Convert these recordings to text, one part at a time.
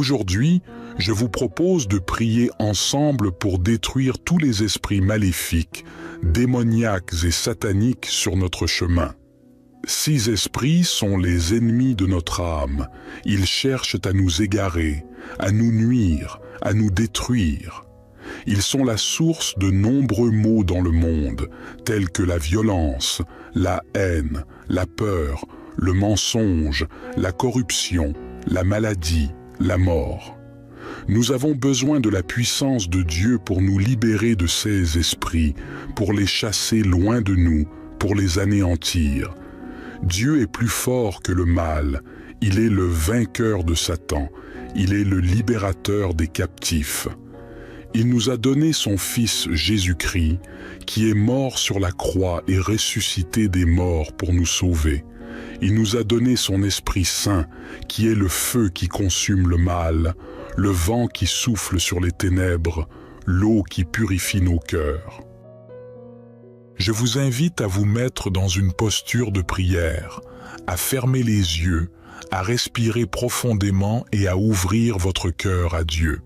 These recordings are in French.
Aujourd'hui, je vous propose de prier ensemble pour détruire tous les esprits maléfiques, démoniaques et sataniques sur notre chemin. 6 esprits sont les ennemis de notre âme. Ils cherchent à nous égarer, à nous nuire, à nous détruire. Ils sont la source de nombreux maux dans le monde, tels que la violence, la haine, la peur, le mensonge, la corruption, la maladie, la mort. Nous avons besoin de la puissance de Dieu pour nous libérer de ces esprits, pour les chasser loin de nous, pour les anéantir. Dieu est plus fort que le mal. Il est le vainqueur de Satan. Il est le libérateur des captifs. Il nous a donné son Fils Jésus-Christ, qui est mort sur la croix et ressuscité des morts pour nous sauver. Il nous a donné son Esprit Saint, qui est le feu qui consume le mal, le vent qui souffle sur les ténèbres, l'eau qui purifie nos cœurs. Je vous invite à vous mettre dans une posture de prière, à fermer les yeux, à respirer profondément et à ouvrir votre cœur à Dieu.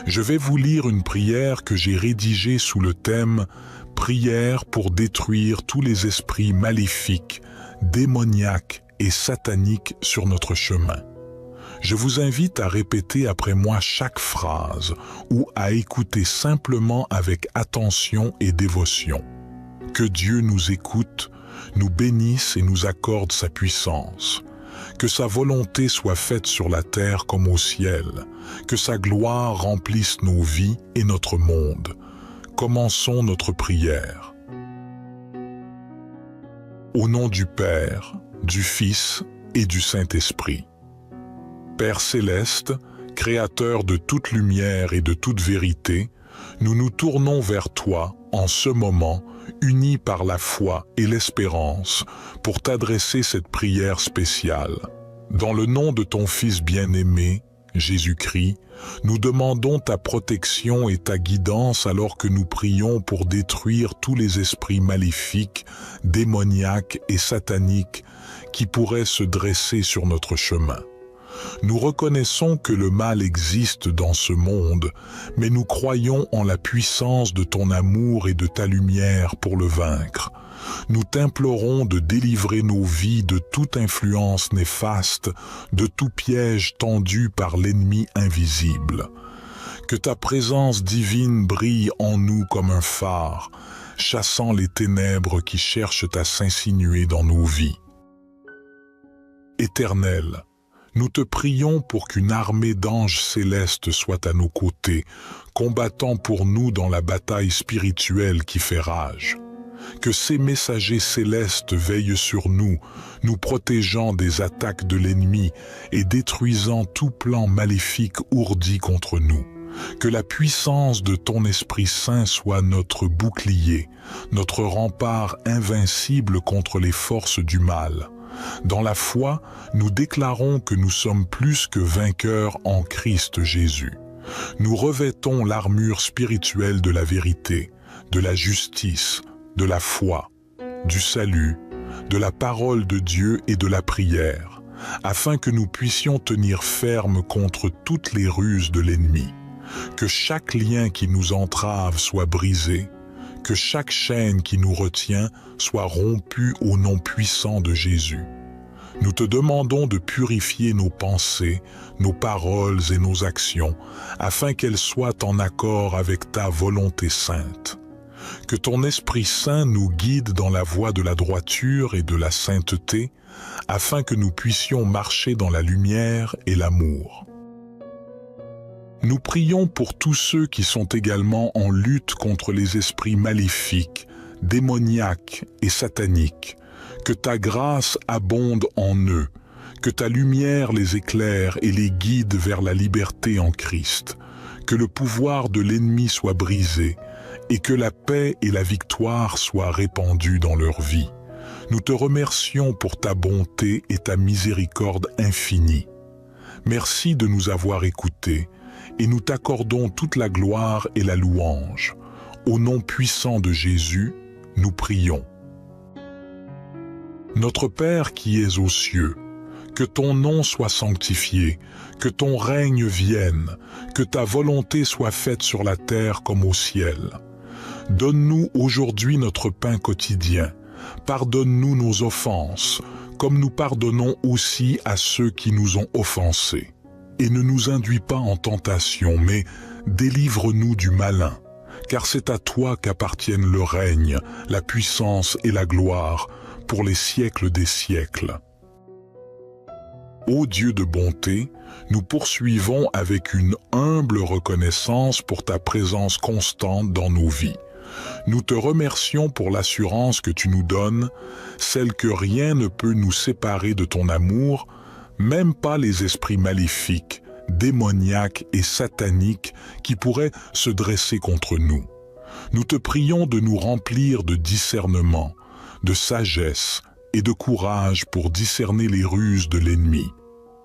Je vais vous lire une prière que j'ai rédigée sous le thème « Prière pour détruire tous les esprits maléfiques, démoniaques et sataniques sur notre chemin ». Je vous invite à répéter après moi chaque phrase ou à écouter simplement avec attention et dévotion. Que Dieu nous écoute, nous bénisse et nous accorde sa puissance. Que sa volonté soit faite sur la terre comme au ciel. Que sa gloire remplisse nos vies et notre monde. Commençons notre prière. Au nom du Père, du Fils et du Saint-Esprit. Père céleste, Créateur de toute lumière et de toute vérité, nous nous tournons vers toi en ce moment, unis par la foi et l'espérance, pour t'adresser cette prière spéciale. Dans le nom de ton Fils bien-aimé, Jésus-Christ, nous demandons ta protection et ta guidance alors que nous prions pour détruire tous les esprits maléfiques, démoniaques et sataniques qui pourraient se dresser sur notre chemin. Nous reconnaissons que le mal existe dans ce monde, mais nous croyons en la puissance de ton amour et de ta lumière pour le vaincre. Nous t'implorons de délivrer nos vies de toute influence néfaste, de tout piège tendu par l'ennemi invisible. Que ta présence divine brille en nous comme un phare, chassant les ténèbres qui cherchent à s'insinuer dans nos vies. Éternel, nous te prions pour qu'une armée d'anges célestes soit à nos côtés, combattant pour nous dans la bataille spirituelle qui fait rage. Que ces messagers célestes veillent sur nous, nous protégeant des attaques de l'ennemi et détruisant tout plan maléfique ourdi contre nous. Que la puissance de ton Esprit Saint soit notre bouclier, notre rempart invincible contre les forces du mal. Dans la foi, nous déclarons que nous sommes plus que vainqueurs en Christ Jésus. Nous revêtons l'armure spirituelle de la vérité, de la justice, de la foi, du salut, de la parole de Dieu et de la prière, afin que nous puissions tenir ferme contre toutes les ruses de l'ennemi. Que chaque lien qui nous entrave soit brisé, que chaque chaîne qui nous retient soit rompue au nom puissant de Jésus. Nous te demandons de purifier nos pensées, nos paroles et nos actions, afin qu'elles soient en accord avec ta volonté sainte. Que ton Esprit Saint nous guide dans la voie de la droiture et de la sainteté, afin que nous puissions marcher dans la lumière et l'amour. Nous prions pour tous ceux qui sont également en lutte contre les esprits maléfiques, démoniaques et sataniques. Que ta grâce abonde en eux, que ta lumière les éclaire et les guide vers la liberté en Christ. Que le pouvoir de l'ennemi soit brisé et que la paix et la victoire soient répandues dans leur vie. Nous te remercions pour ta bonté et ta miséricorde infinie. Merci de nous avoir écoutés et nous t'accordons toute la gloire et la louange. Au nom puissant de Jésus, nous prions. Notre Père qui es aux cieux, Que ton nom soit sanctifié, que ton règne vienne, que ta volonté soit faite sur la terre comme au ciel. Donne-nous aujourd'hui notre pain quotidien. Pardonne-nous nos offenses, comme nous pardonnons aussi à ceux qui nous ont offensés. Et ne nous induis pas en tentation, mais délivre-nous du malin, car c'est à toi qu'appartiennent le règne, la puissance et la gloire, pour les siècles des siècles. Ô Dieu de bonté, nous poursuivons avec une humble reconnaissance pour ta présence constante dans nos vies. Nous te remercions pour l'assurance que tu nous donnes, celle que rien ne peut nous séparer de ton amour, même pas les esprits maléfiques, démoniaques et sataniques qui pourraient se dresser contre nous. Nous te prions de nous remplir de discernement, de sagesse et de courage pour discerner les ruses de l'ennemi.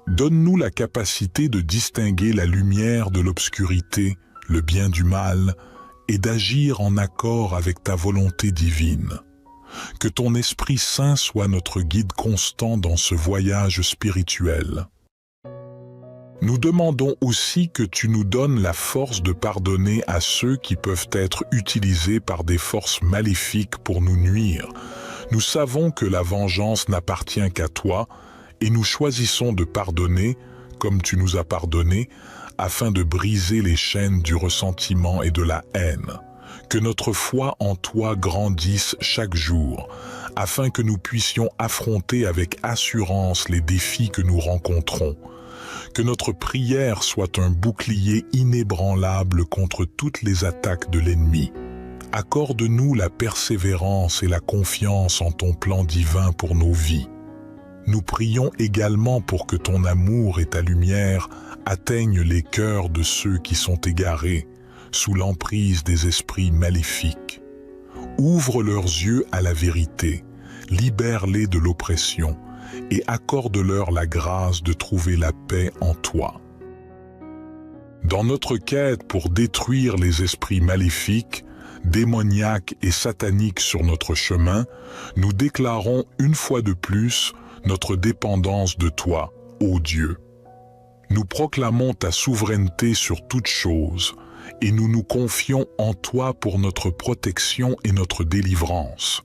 Donne-nous la capacité de distinguer la lumière de l'obscurité, le bien du mal, et d'agir en accord avec ta volonté divine. Que ton Esprit Saint soit notre guide constant dans ce voyage spirituel. Nous demandons aussi que tu nous donnes la force de pardonner à ceux qui peuvent être utilisés par des forces maléfiques pour nous nuire. Nous savons que la vengeance n'appartient qu'à toi et nous choisissons de pardonner, comme tu nous as pardonné, afin de briser les chaînes du ressentiment et de la haine. Que notre foi en toi grandisse chaque jour, afin que nous puissions affronter avec assurance les défis que nous rencontrons. Que notre prière soit un bouclier inébranlable contre toutes les attaques de l'ennemi. Accorde-nous la persévérance et la confiance en ton plan divin pour nos vies. Nous prions également pour que ton amour et ta lumière atteignent les cœurs de ceux qui sont égarés, sous l'emprise des esprits maléfiques. Ouvre leurs yeux à la vérité, libère-les de l'oppression et accorde-leur la grâce de trouver la paix en toi. Dans notre quête pour détruire les esprits maléfiques, démoniaques et sataniques sur notre chemin, nous déclarons une fois de plus notre dépendance de toi, ô Dieu. Nous proclamons ta souveraineté sur toutes choses et nous nous confions en toi pour notre protection et notre délivrance.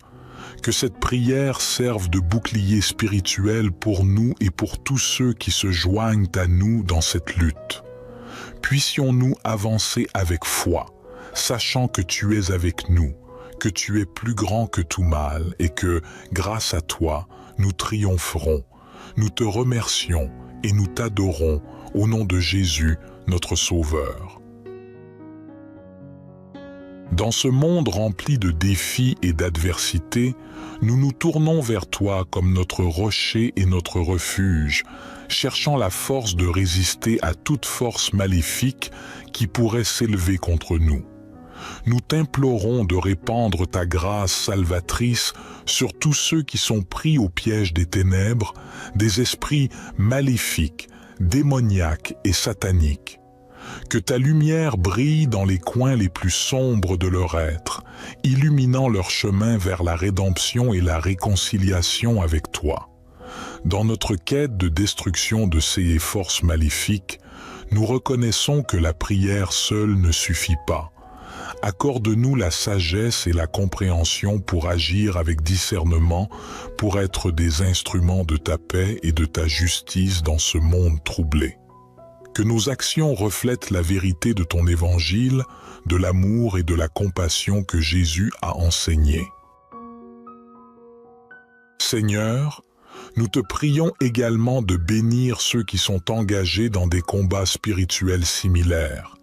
Que cette prière serve de bouclier spirituel pour nous et pour tous ceux qui se joignent à nous dans cette lutte. Puissions-nous avancer avec foi, sachant que tu es avec nous, que tu es plus grand que tout mal et que, grâce à toi, nous triompherons. Nous te remercions et nous t'adorons au nom de Jésus, notre Sauveur. Dans ce monde rempli de défis et d'adversités, nous nous tournons vers toi comme notre rocher et notre refuge, cherchant la force de résister à toute force maléfique qui pourrait s'élever contre nous. Nous t'implorons de répandre ta grâce salvatrice sur tous ceux qui sont pris au piège des ténèbres, des esprits maléfiques, démoniaques et sataniques. Que ta lumière brille dans les coins les plus sombres de leur être, illuminant leur chemin vers la rédemption et la réconciliation avec toi. Dans notre quête de destruction de ces forces maléfiques, nous reconnaissons que la prière seule ne suffit pas. Accorde-nous la sagesse et la compréhension pour agir avec discernement, pour être des instruments de ta paix et de ta justice dans ce monde troublé. Que nos actions reflètent la vérité de ton évangile, de l'amour et de la compassion que Jésus a enseigné. Seigneur, nous te prions également de bénir ceux qui sont engagés dans des combats spirituels similaires,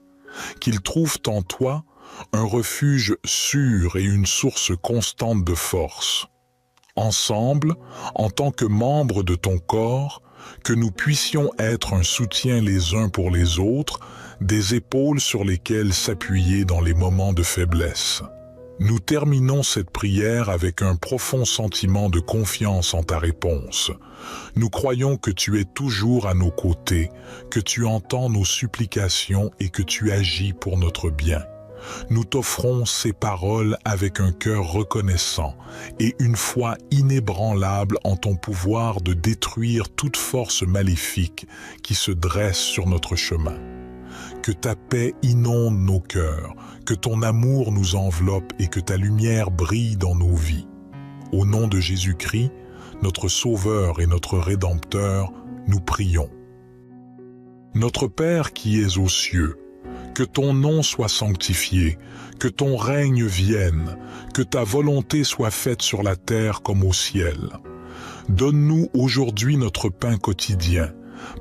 qu'ils trouvent en toi un refuge sûr et une source constante de force. Ensemble, en tant que membres de ton corps, que nous puissions être un soutien les uns pour les autres, des épaules sur lesquelles s'appuyer dans les moments de faiblesse. Nous terminons cette prière avec un profond sentiment de confiance en ta réponse. Nous croyons que tu es toujours à nos côtés, que tu entends nos supplications et que tu agis pour notre bien. Nous t'offrons ces paroles avec un cœur reconnaissant et une foi inébranlable en ton pouvoir de détruire toute force maléfique qui se dresse sur notre chemin. Que ta paix inonde nos cœurs, que ton amour nous enveloppe et que ta lumière brille dans nos vies. Au nom de Jésus-Christ, notre Sauveur et notre Rédempteur, nous prions. Notre Père qui es aux cieux, que ton nom soit sanctifié, que ton règne vienne, que ta volonté soit faite sur la terre comme au ciel. Donne-nous aujourd'hui notre pain quotidien.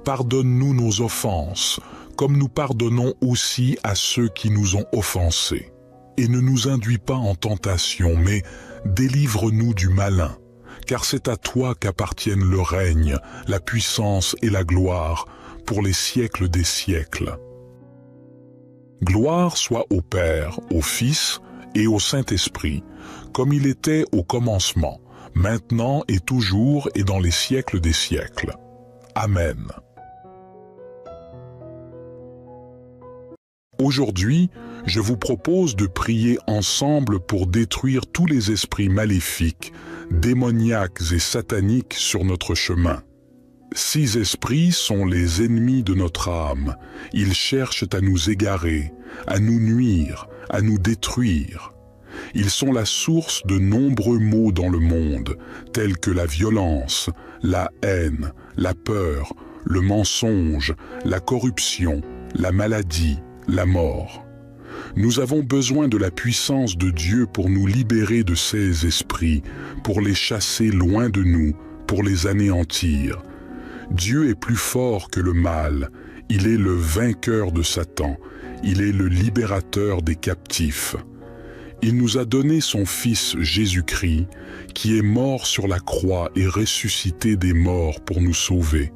Pardonne-nous nos offenses, comme nous pardonnons aussi à ceux qui nous ont offensés. Et ne nous induis pas en tentation, mais délivre-nous du malin, car c'est à toi qu'appartiennent le règne, la puissance et la gloire, pour les siècles des siècles. Gloire soit au Père, au Fils et au Saint-Esprit, comme il était au commencement, maintenant et toujours et dans les siècles des siècles. Amen. Aujourd'hui, je vous propose de prier ensemble pour détruire tous les esprits maléfiques, démoniaques et sataniques sur notre chemin. 6 esprits sont les ennemis de notre âme. Ils cherchent à nous égarer, à nous nuire, à nous détruire. Ils sont la source de nombreux maux dans le monde, tels que la violence, la haine, la peur, le mensonge, la corruption, la maladie, la mort. Nous avons besoin de la puissance de Dieu pour nous libérer de ces esprits, pour les chasser loin de nous, pour les anéantir. Dieu est plus fort que le mal, il est le vainqueur de Satan, il est le libérateur des captifs. Il nous a donné son Fils Jésus-Christ, qui est mort sur la croix et ressuscité des morts pour nous sauver.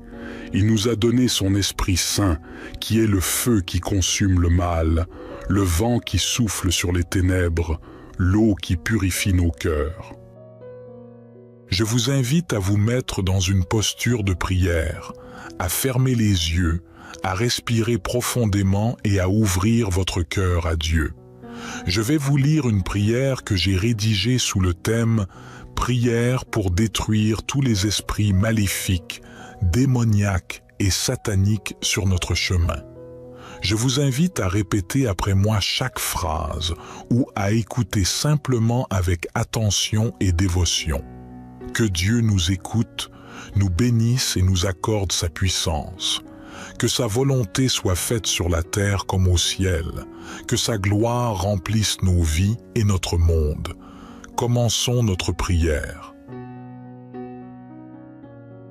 Il nous a donné son Esprit Saint, qui est le feu qui consume le mal, le vent qui souffle sur les ténèbres, l'eau qui purifie nos cœurs. Je vous invite à vous mettre dans une posture de prière, à fermer les yeux, à respirer profondément et à ouvrir votre cœur à Dieu. Je vais vous lire une prière que j'ai rédigée sous le thème « Prière pour détruire tous les esprits maléfiques, démoniaques et sataniques sur notre chemin ». Je vous invite à répéter après moi chaque phrase ou à écouter simplement avec attention et dévotion. Que Dieu nous écoute, nous bénisse et nous accorde sa puissance. Que sa volonté soit faite sur la terre comme au ciel. Que sa gloire remplisse nos vies et notre monde. Commençons notre prière.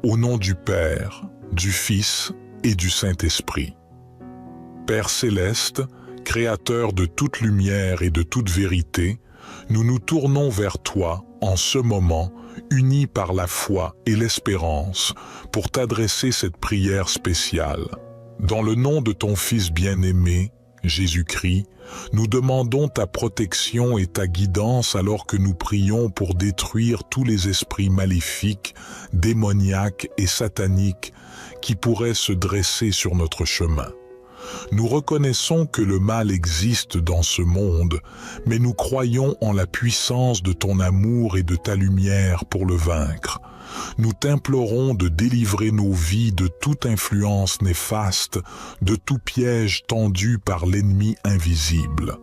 Au nom du Père, du Fils et du Saint-Esprit. Père céleste, Créateur de toute lumière et de toute vérité, nous nous tournons vers toi en ce moment, unis par la foi et l'espérance, pour t'adresser cette prière spéciale. Dans le nom de ton Fils bien-aimé, Jésus-Christ, nous demandons ta protection et ta guidance alors que nous prions pour détruire tous les esprits maléfiques, démoniaques et sataniques qui pourraient se dresser sur notre chemin. Nous reconnaissons que le mal existe dans ce monde, mais nous croyons en la puissance de ton amour et de ta lumière pour le vaincre. Nous t'implorons de délivrer nos vies de toute influence néfaste, de tout piège tendu par l'ennemi invisible.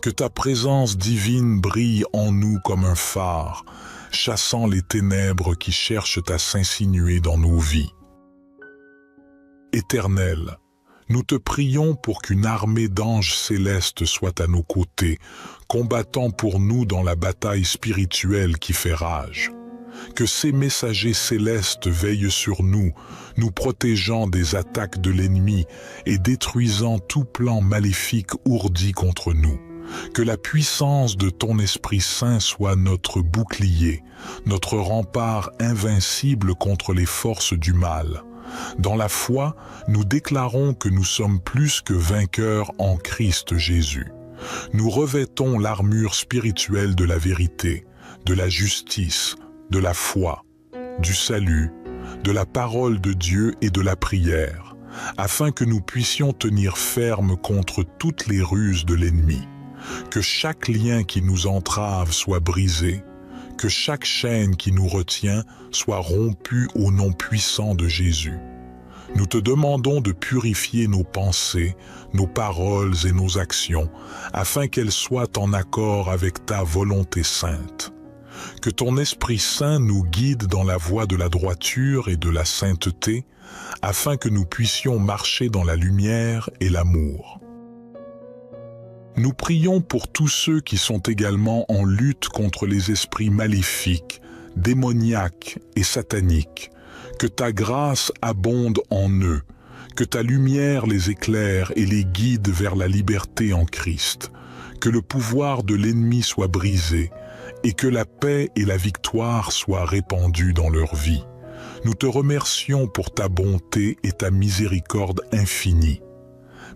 Que ta présence divine brille en nous comme un phare, chassant les ténèbres qui cherchent à s'insinuer dans nos vies. Éternel, nous te prions pour qu'une armée d'anges célestes soit à nos côtés, combattant pour nous dans la bataille spirituelle qui fait rage. Que ces messagers célestes veillent sur nous, nous protégeant des attaques de l'ennemi et détruisant tout plan maléfique ourdi contre nous. Que la puissance de ton Esprit Saint soit notre bouclier, notre rempart invincible contre les forces du mal. Dans la foi, nous déclarons que nous sommes plus que vainqueurs en Christ Jésus. Nous revêtons l'armure spirituelle de la vérité, de la justice, de la foi, du salut, de la parole de Dieu et de la prière, afin que nous puissions tenir ferme contre toutes les ruses de l'ennemi. Que chaque lien qui nous entrave soit brisé, que chaque chaîne qui nous retient soit rompue au nom puissant de Jésus. Nous te demandons de purifier nos pensées, nos paroles et nos actions, afin qu'elles soient en accord avec ta volonté sainte. Que ton Esprit Saint nous guide dans la voie de la droiture et de la sainteté, afin que nous puissions marcher dans la lumière et l'amour. Nous prions pour tous ceux qui sont également en lutte contre les esprits maléfiques, démoniaques et sataniques. Que ta grâce abonde en eux, que ta lumière les éclaire et les guide vers la liberté en Christ, que le pouvoir de l'ennemi soit brisé et que la paix et la victoire soient répandues dans leur vie. Nous te remercions pour ta bonté et ta miséricorde infinie.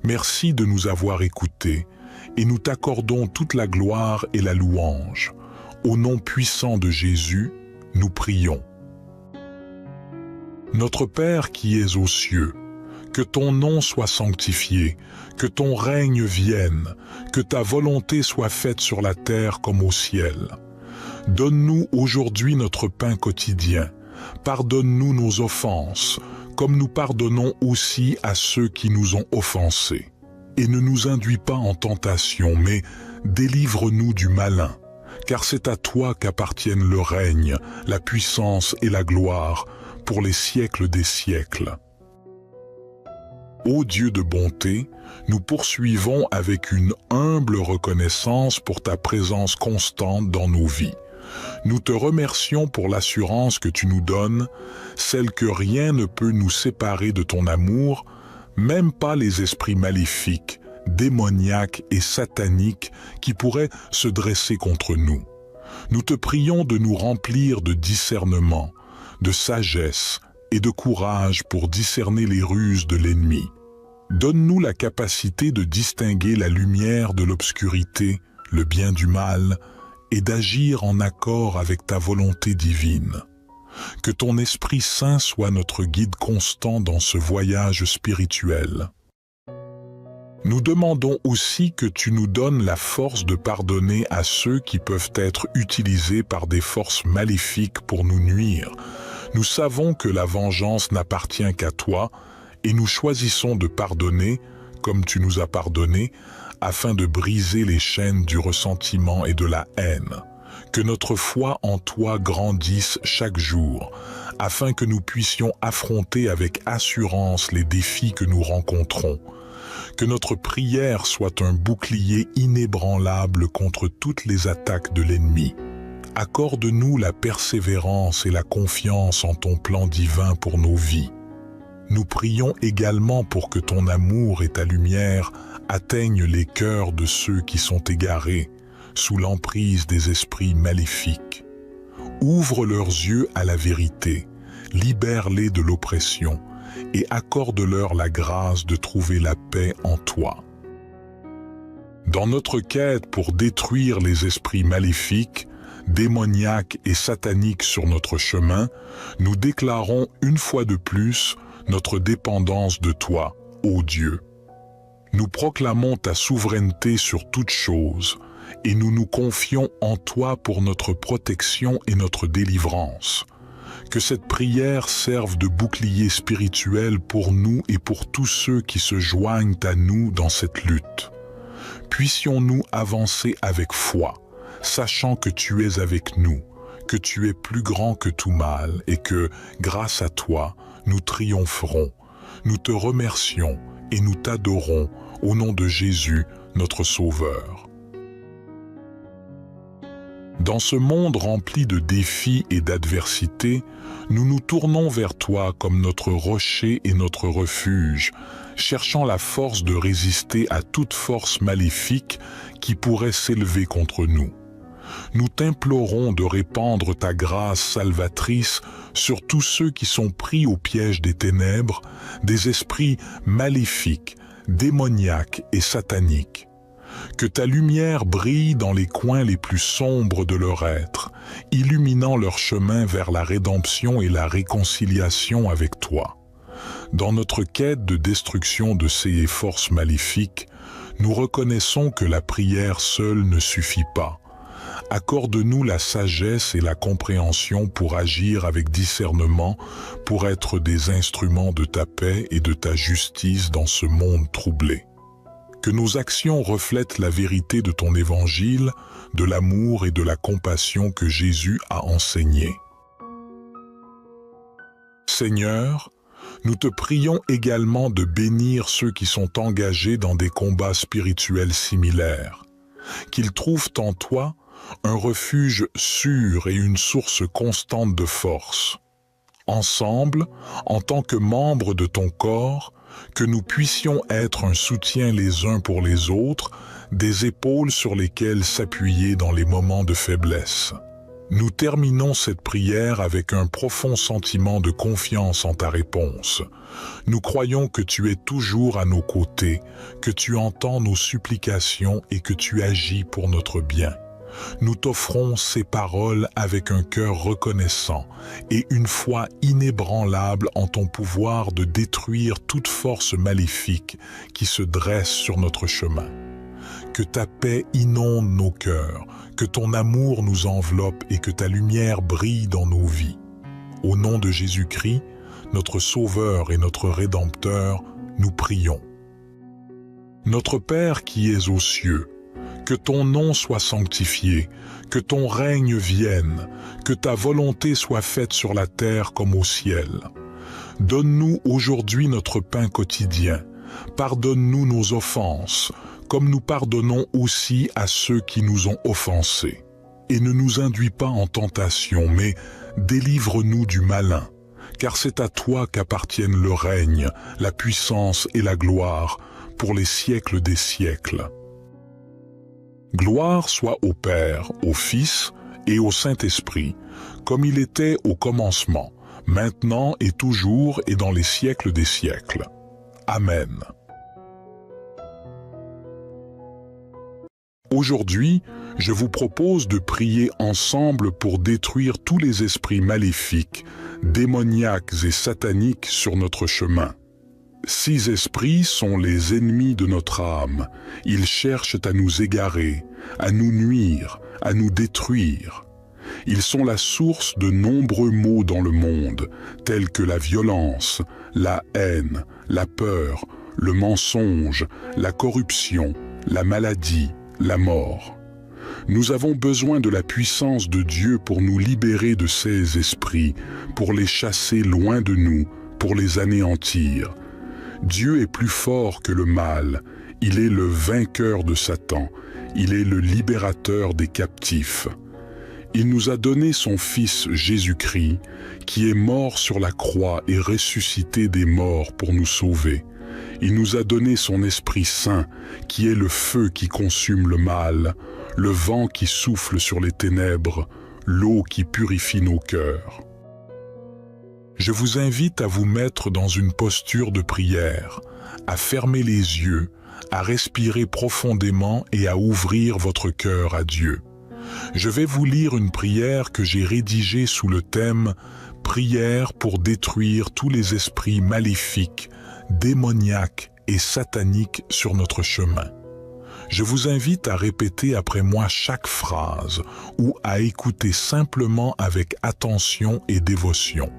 Merci de nous avoir écoutés et nous t'accordons toute la gloire et la louange. Au nom puissant de Jésus, nous prions. Notre Père qui es aux cieux, que ton nom soit sanctifié, que ton règne vienne, que ta volonté soit faite sur la terre comme au ciel. Donne-nous aujourd'hui notre pain quotidien. Pardonne-nous nos offenses, comme nous pardonnons aussi à ceux qui nous ont offensés. Et ne nous induis pas en tentation, mais délivre-nous du malin, car c'est à toi qu'appartiennent le règne, la puissance et la gloire, pour les siècles des siècles. Ô Dieu de bonté, nous poursuivons avec une humble reconnaissance pour ta présence constante dans nos vies. Nous te remercions pour l'assurance que tu nous donnes, celle que rien ne peut nous séparer de ton amour, même pas les esprits maléfiques, démoniaques et sataniques qui pourraient se dresser contre nous. Nous te prions de nous remplir de discernement, de sagesse et de courage pour discerner les ruses de l'ennemi. Donne-nous la capacité de distinguer la lumière de l'obscurité, le bien du mal, et d'agir en accord avec ta volonté divine. Que ton Esprit Saint soit notre guide constant dans ce voyage spirituel. Nous demandons aussi que tu nous donnes la force de pardonner à ceux qui peuvent être utilisés par des forces maléfiques pour nous nuire. Nous savons que la vengeance n'appartient qu'à toi et nous choisissons de pardonner, comme tu nous as pardonné, afin de briser les chaînes du ressentiment et de la haine. Que notre foi en toi grandisse chaque jour, afin que nous puissions affronter avec assurance les défis que nous rencontrons. Que notre prière soit un bouclier inébranlable contre toutes les attaques de l'ennemi. Accorde-nous la persévérance et la confiance en ton plan divin pour nos vies. Nous prions également pour que ton amour et ta lumière atteignent les cœurs de ceux qui sont égarés, sous l'emprise des esprits maléfiques. Ouvre leurs yeux à la vérité, libère-les de l'oppression et accorde-leur la grâce de trouver la paix en toi. Dans notre quête pour détruire les esprits maléfiques, démoniaques et sataniques sur notre chemin, nous déclarons une fois de plus notre dépendance de toi, ô Dieu. Nous proclamons ta souveraineté sur toutes choses et nous nous confions en toi pour notre protection et notre délivrance. Que cette prière serve de bouclier spirituel pour nous et pour tous ceux qui se joignent à nous dans cette lutte. Puissions-nous avancer avec foi, sachant que tu es avec nous, que tu es plus grand que tout mal et que, grâce à toi, nous triompherons. Nous te remercions et nous t'adorons au nom de Jésus, notre Sauveur. Dans ce monde rempli de défis et d'adversités, nous nous tournons vers toi comme notre rocher et notre refuge, cherchant la force de résister à toute force maléfique qui pourrait s'élever contre nous. Nous t'implorons de répandre ta grâce salvatrice sur tous ceux qui sont pris au piège des ténèbres, des esprits maléfiques, démoniaques et sataniques. Que ta lumière brille dans les coins les plus sombres de leur être, illuminant leur chemin vers la rédemption et la réconciliation avec toi. Dans notre quête de destruction de ces forces maléfiques, Nous reconnaissons que la prière seule ne suffit pas. Accorde-nous la sagesse et la compréhension pour agir avec discernement, pour être des instruments de ta paix et de ta justice dans ce monde troublé. Que nos actions reflètent la vérité de ton évangile, de l'amour et de la compassion que Jésus a enseigné. Seigneur, nous te prions également de bénir ceux qui sont engagés dans des combats spirituels similaires, qu'ils trouvent en toi un refuge sûr et une source constante de force. Ensemble, en tant que membres de ton corps, que nous puissions être un soutien les uns pour les autres, des épaules sur lesquelles s'appuyer dans les moments de faiblesse. Nous terminons cette prière avec un profond sentiment de confiance en ta réponse. Nous croyons que tu es toujours à nos côtés, que tu entends nos supplications et que tu agis pour notre bien. Nous t'offrons ces paroles avec un cœur reconnaissant et une foi inébranlable en ton pouvoir de détruire toute force maléfique qui se dresse sur notre chemin. Que ta paix inonde nos cœurs, que ton amour nous enveloppe et que ta lumière brille dans nos vies. Au nom de Jésus-Christ, notre Sauveur et notre Rédempteur, nous prions. Notre Père qui es aux cieux, que ton nom soit sanctifié, que ton règne vienne, que ta volonté soit faite sur la terre comme au ciel. Donne-nous aujourd'hui notre pain quotidien. Pardonne-nous nos offenses, comme nous pardonnons aussi à ceux qui nous ont offensés. Et ne nous induis pas en tentation, mais délivre-nous du malin, car c'est à toi qu'appartiennent le règne, la puissance et la gloire, pour les siècles des siècles. Gloire soit au Père, au Fils et au Saint-Esprit, comme il était au commencement, maintenant et toujours et dans les siècles des siècles. Amen. Aujourd'hui, je vous propose de prier ensemble pour détruire tous les esprits maléfiques, démoniaques et sataniques sur notre chemin. 6 esprits sont les ennemis de notre âme. Ils cherchent à nous égarer, à nous nuire, à nous détruire. Ils sont la source de nombreux maux dans le monde, tels que la violence, la haine, la peur, le mensonge, la corruption, la maladie, la mort. Nous avons besoin de la puissance de Dieu pour nous libérer de ces esprits, pour les chasser loin de nous, pour les anéantir. Dieu est plus fort que le mal, il est le vainqueur de Satan, il est le libérateur des captifs. Il nous a donné son Fils Jésus-Christ, qui est mort sur la croix et ressuscité des morts pour nous sauver. Il nous a donné son Esprit Saint, qui est le feu qui consume le mal, le vent qui souffle sur les ténèbres, l'eau qui purifie nos cœurs. Je vous invite à vous mettre dans une posture de prière, à fermer les yeux, à respirer profondément et à ouvrir votre cœur à Dieu. Je vais vous lire une prière que j'ai rédigée sous le thème « Prière pour détruire tous les esprits maléfiques, démoniaques et sataniques sur notre chemin ». Je vous invite à répéter après moi chaque phrase ou à écouter simplement avec attention et dévotion.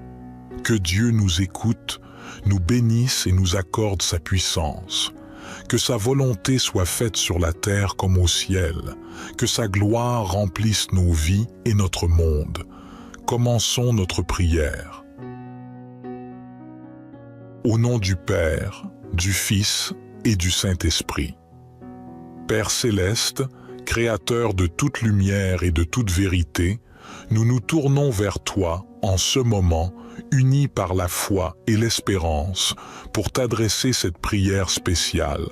Que Dieu nous écoute, nous bénisse et nous accorde sa puissance. Que sa volonté soit faite sur la terre comme au ciel. Que sa gloire remplisse nos vies et notre monde. Commençons notre prière. Au nom du Père, du Fils et du Saint-Esprit. Père céleste, Créateur de toute lumière et de toute vérité, nous nous tournons vers toi en ce moment, unis par la foi et l'espérance, pour t'adresser cette prière spéciale.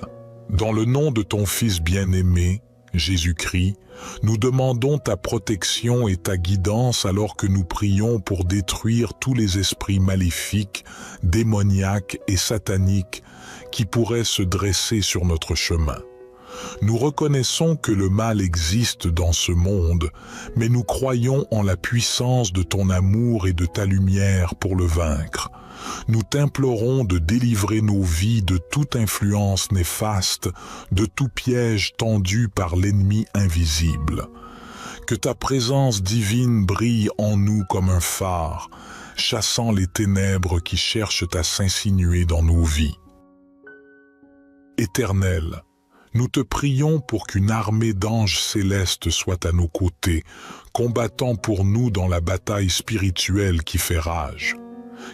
Dans le nom de ton Fils bien-aimé, Jésus-Christ, nous demandons ta protection et ta guidance alors que nous prions pour détruire tous les esprits maléfiques, démoniaques et sataniques qui pourraient se dresser sur notre chemin. Nous reconnaissons que le mal existe dans ce monde, mais nous croyons en la puissance de ton amour et de ta lumière pour le vaincre. Nous t'implorons de délivrer nos vies de toute influence néfaste, de tout piège tendu par l'ennemi invisible. Que ta présence divine brille en nous comme un phare, chassant les ténèbres qui cherchent à s'insinuer dans nos vies. Éternel, nous te prions pour qu'une armée d'anges célestes soit à nos côtés, combattant pour nous dans la bataille spirituelle qui fait rage.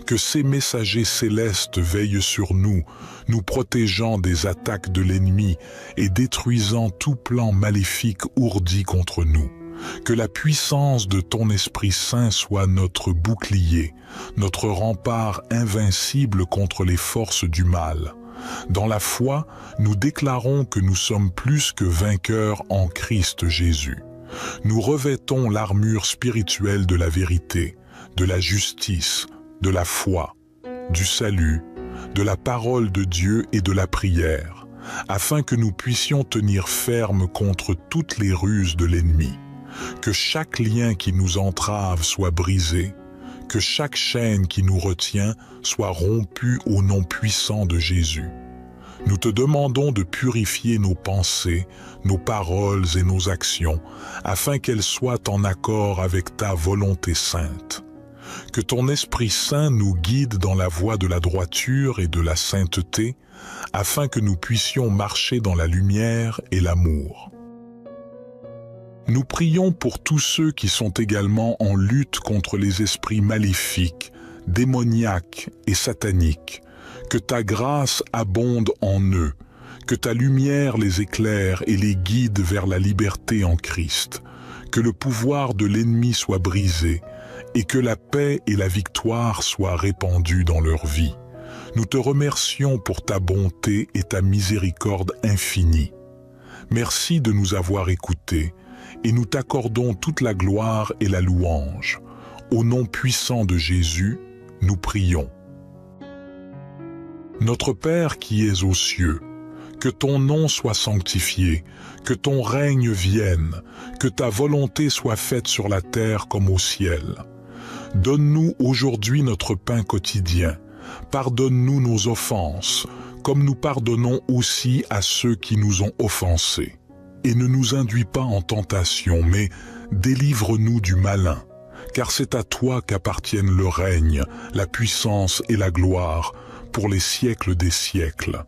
Que ces messagers célestes veillent sur nous, nous protégeant des attaques de l'ennemi et détruisant tout plan maléfique ourdi contre nous. Que la puissance de ton Esprit Saint soit notre bouclier, notre rempart invincible contre les forces du mal. Dans la foi, nous déclarons que nous sommes plus que vainqueurs en Christ Jésus. Nous revêtons l'armure spirituelle de la vérité, de la justice, de la foi, du salut, de la parole de Dieu et de la prière, afin que nous puissions tenir ferme contre toutes les ruses de l'ennemi. Que chaque lien qui nous entrave soit brisé, que chaque chaîne qui nous retient soit rompue au nom puissant de Jésus. Nous te demandons de purifier nos pensées, nos paroles et nos actions, afin qu'elles soient en accord avec ta volonté sainte. Que ton Esprit Saint nous guide dans la voie de la droiture et de la sainteté, afin que nous puissions marcher dans la lumière et l'amour. Nous prions pour tous ceux qui sont également en lutte contre les esprits maléfiques, démoniaques et sataniques. Que ta grâce abonde en eux, que ta lumière les éclaire et les guide vers la liberté en Christ. Que le pouvoir de l'ennemi soit brisé et que la paix et la victoire soient répandues dans leur vie. Nous te remercions pour ta bonté et ta miséricorde infinie. Merci de nous avoir écoutés et nous t'accordons toute la gloire et la louange. Au nom puissant de Jésus, nous prions. Notre Père qui es aux cieux, que ton nom soit sanctifié, que ton règne vienne, que ta volonté soit faite sur la terre comme au ciel. Donne-nous aujourd'hui notre pain quotidien. Pardonne-nous nos offenses, comme nous pardonnons aussi à ceux qui nous ont offensés. Et ne nous induis pas en tentation, mais délivre-nous du malin, car c'est à toi qu'appartiennent le règne, la puissance et la gloire, pour les siècles des siècles.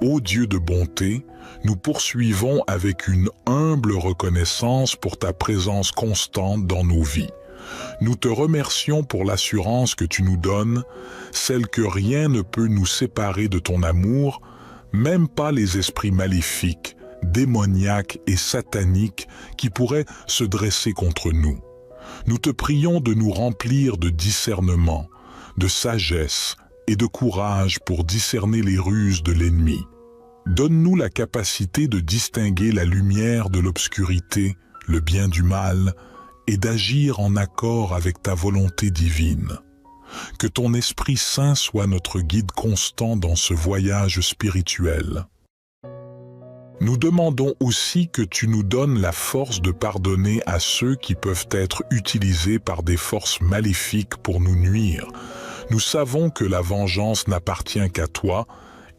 Ô Dieu de bonté, nous poursuivons avec une humble reconnaissance pour ta présence constante dans nos vies. Nous te remercions pour l'assurance que tu nous donnes, celle que rien ne peut nous séparer de ton amour, même pas les esprits maléfiques, démoniaques et sataniques qui pourraient se dresser contre nous. Nous te prions de nous remplir de discernement, de sagesse et de courage pour discerner les ruses de l'ennemi. Donne-nous la capacité de distinguer la lumière de l'obscurité, le bien du mal, et d'agir en accord avec ta volonté divine. Que ton Esprit Saint soit notre guide constant dans ce voyage spirituel. Nous demandons aussi que tu nous donnes la force de pardonner à ceux qui peuvent être utilisés par des forces maléfiques pour nous nuire. Nous savons que la vengeance n'appartient qu'à toi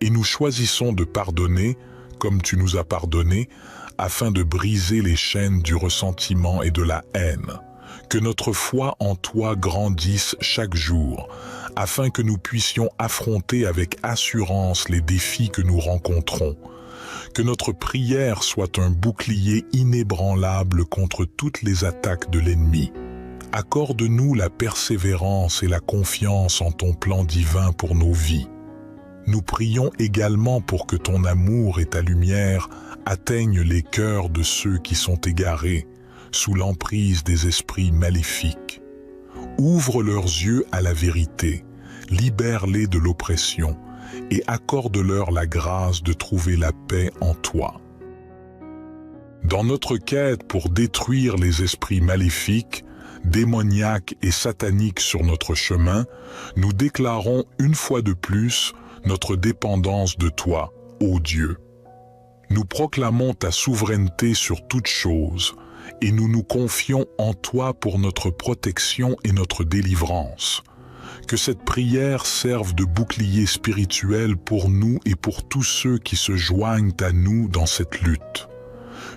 et nous choisissons de pardonner, comme tu nous as pardonné, afin de briser les chaînes du ressentiment et de la haine. Que notre foi en toi grandisse chaque jour, afin que nous puissions affronter avec assurance les défis que nous rencontrons. Que notre prière soit un bouclier inébranlable contre toutes les attaques de l'ennemi. Accorde-nous la persévérance et la confiance en ton plan divin pour nos vies. Nous prions également pour que ton amour et ta lumière atteignent les cœurs de ceux qui sont égarés, sous l'emprise des esprits maléfiques. Ouvre leurs yeux à la vérité, libère-les de l'oppression et accorde-leur la grâce de trouver la paix en toi. Dans notre quête pour détruire les esprits maléfiques, démoniaques et sataniques sur notre chemin, nous déclarons une fois de plus notre dépendance de toi, ô Dieu. Nous proclamons ta souveraineté sur toutes choses et nous nous confions en toi pour notre protection et notre délivrance. Que cette prière serve de bouclier spirituel pour nous et pour tous ceux qui se joignent à nous dans cette lutte.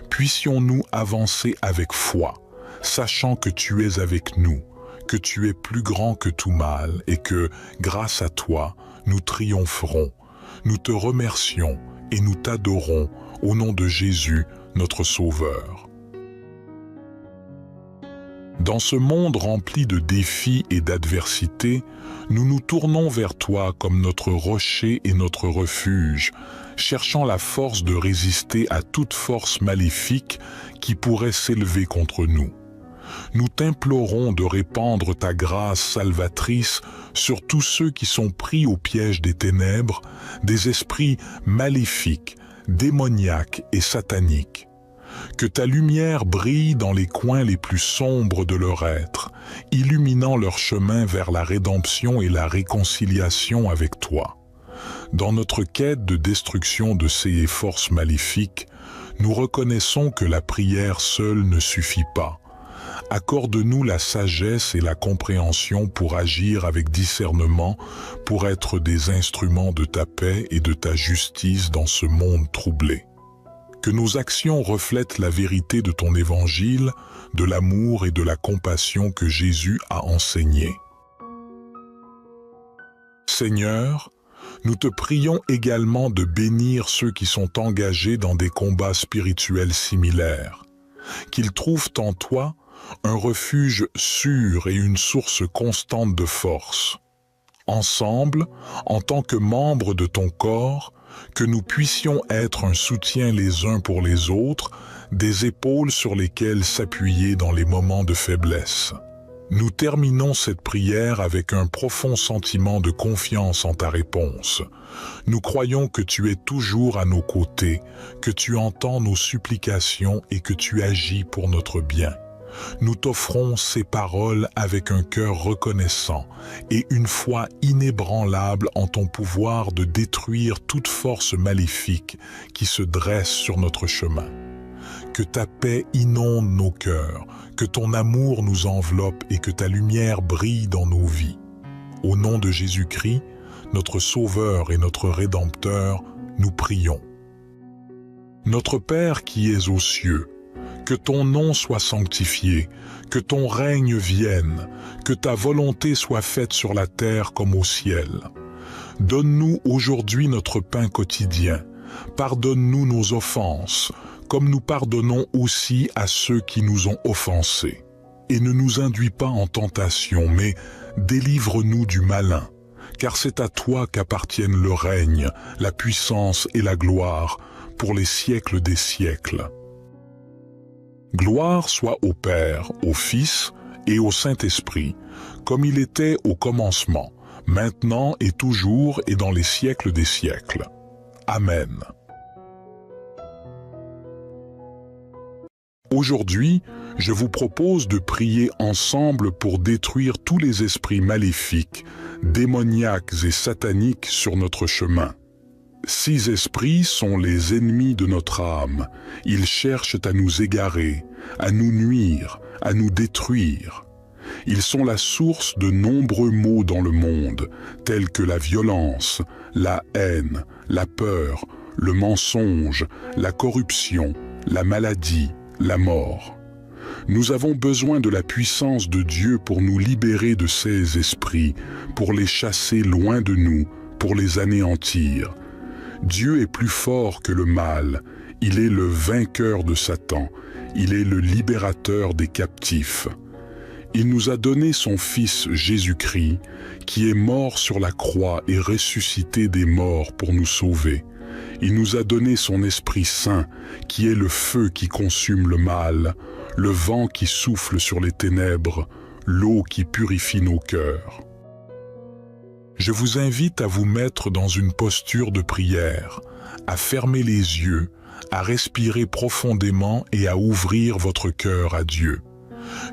Puissions-nous avancer avec foi, sachant que tu es avec nous, que tu es plus grand que tout mal et que, grâce à toi, nous triompherons. Nous te remercions et nous t'adorons au nom de Jésus, notre Sauveur. Dans ce monde rempli de défis et d'adversités, nous nous tournons vers toi comme notre rocher et notre refuge, cherchant la force de résister à toute force maléfique qui pourrait s'élever contre nous. Nous t'implorons de répandre ta grâce salvatrice sur tous ceux qui sont pris au piège des ténèbres, des esprits maléfiques, démoniaques et sataniques. Que ta lumière brille dans les coins les plus sombres de leur être, illuminant leur chemin vers la rédemption et la réconciliation avec toi. Dans notre quête de destruction de ces forces maléfiques, nous reconnaissons que la prière seule ne suffit pas. Accorde-nous la sagesse et la compréhension pour agir avec discernement, pour être des instruments de ta paix et de ta justice dans ce monde troublé. Que nos actions reflètent la vérité de ton évangile, de l'amour et de la compassion que Jésus a enseigné. Seigneur, nous te prions également de bénir ceux qui sont engagés dans des combats spirituels similaires, qu'ils trouvent en toi un refuge sûr et une source constante de force. Ensemble, en tant que membres de ton corps, que nous puissions être un soutien les uns pour les autres, des épaules sur lesquelles s'appuyer dans les moments de faiblesse. Nous terminons cette prière avec un profond sentiment de confiance en ta réponse. Nous croyons que tu es toujours à nos côtés, que tu entends nos supplications et que tu agis pour notre bien. Nous t'offrons ces paroles avec un cœur reconnaissant et une foi inébranlable en ton pouvoir de détruire toute force maléfique qui se dresse sur notre chemin. Que ta paix inonde nos cœurs, que ton amour nous enveloppe et que ta lumière brille dans nos vies. Au nom de Jésus-Christ, notre Sauveur et notre Rédempteur, nous prions. Notre Père qui es aux cieux, que ton nom soit sanctifié, que ton règne vienne, que ta volonté soit faite sur la terre comme au ciel. Donne-nous aujourd'hui notre pain quotidien. Pardonne-nous nos offenses, comme nous pardonnons aussi à ceux qui nous ont offensés. Et ne nous induis pas en tentation, mais délivre-nous du malin, car c'est à toi qu'appartiennent le règne, la puissance et la gloire, pour les siècles des siècles. Gloire soit au Père, au Fils et au Saint-Esprit, comme il était au commencement, maintenant et toujours et dans les siècles des siècles. Amen. Aujourd'hui, je vous propose de prier ensemble pour détruire tous les esprits maléfiques, démoniaques et sataniques sur notre chemin. 6 esprits sont les ennemis de notre âme. Ils cherchent à nous égarer, à nous nuire, à nous détruire. Ils sont la source de nombreux maux dans le monde, tels que la violence, la haine, la peur, le mensonge, la corruption, la maladie, la mort. Nous avons besoin de la puissance de Dieu pour nous libérer de ces esprits, pour les chasser loin de nous, pour les anéantir. Dieu est plus fort que le mal, il est le vainqueur de Satan, il est le libérateur des captifs. Il nous a donné son Fils Jésus-Christ, qui est mort sur la croix et ressuscité des morts pour nous sauver. Il nous a donné son Esprit Saint, qui est le feu qui consume le mal, le vent qui souffle sur les ténèbres, l'eau qui purifie nos cœurs. Je vous invite à vous mettre dans une posture de prière, à fermer les yeux, à respirer profondément et à ouvrir votre cœur à Dieu.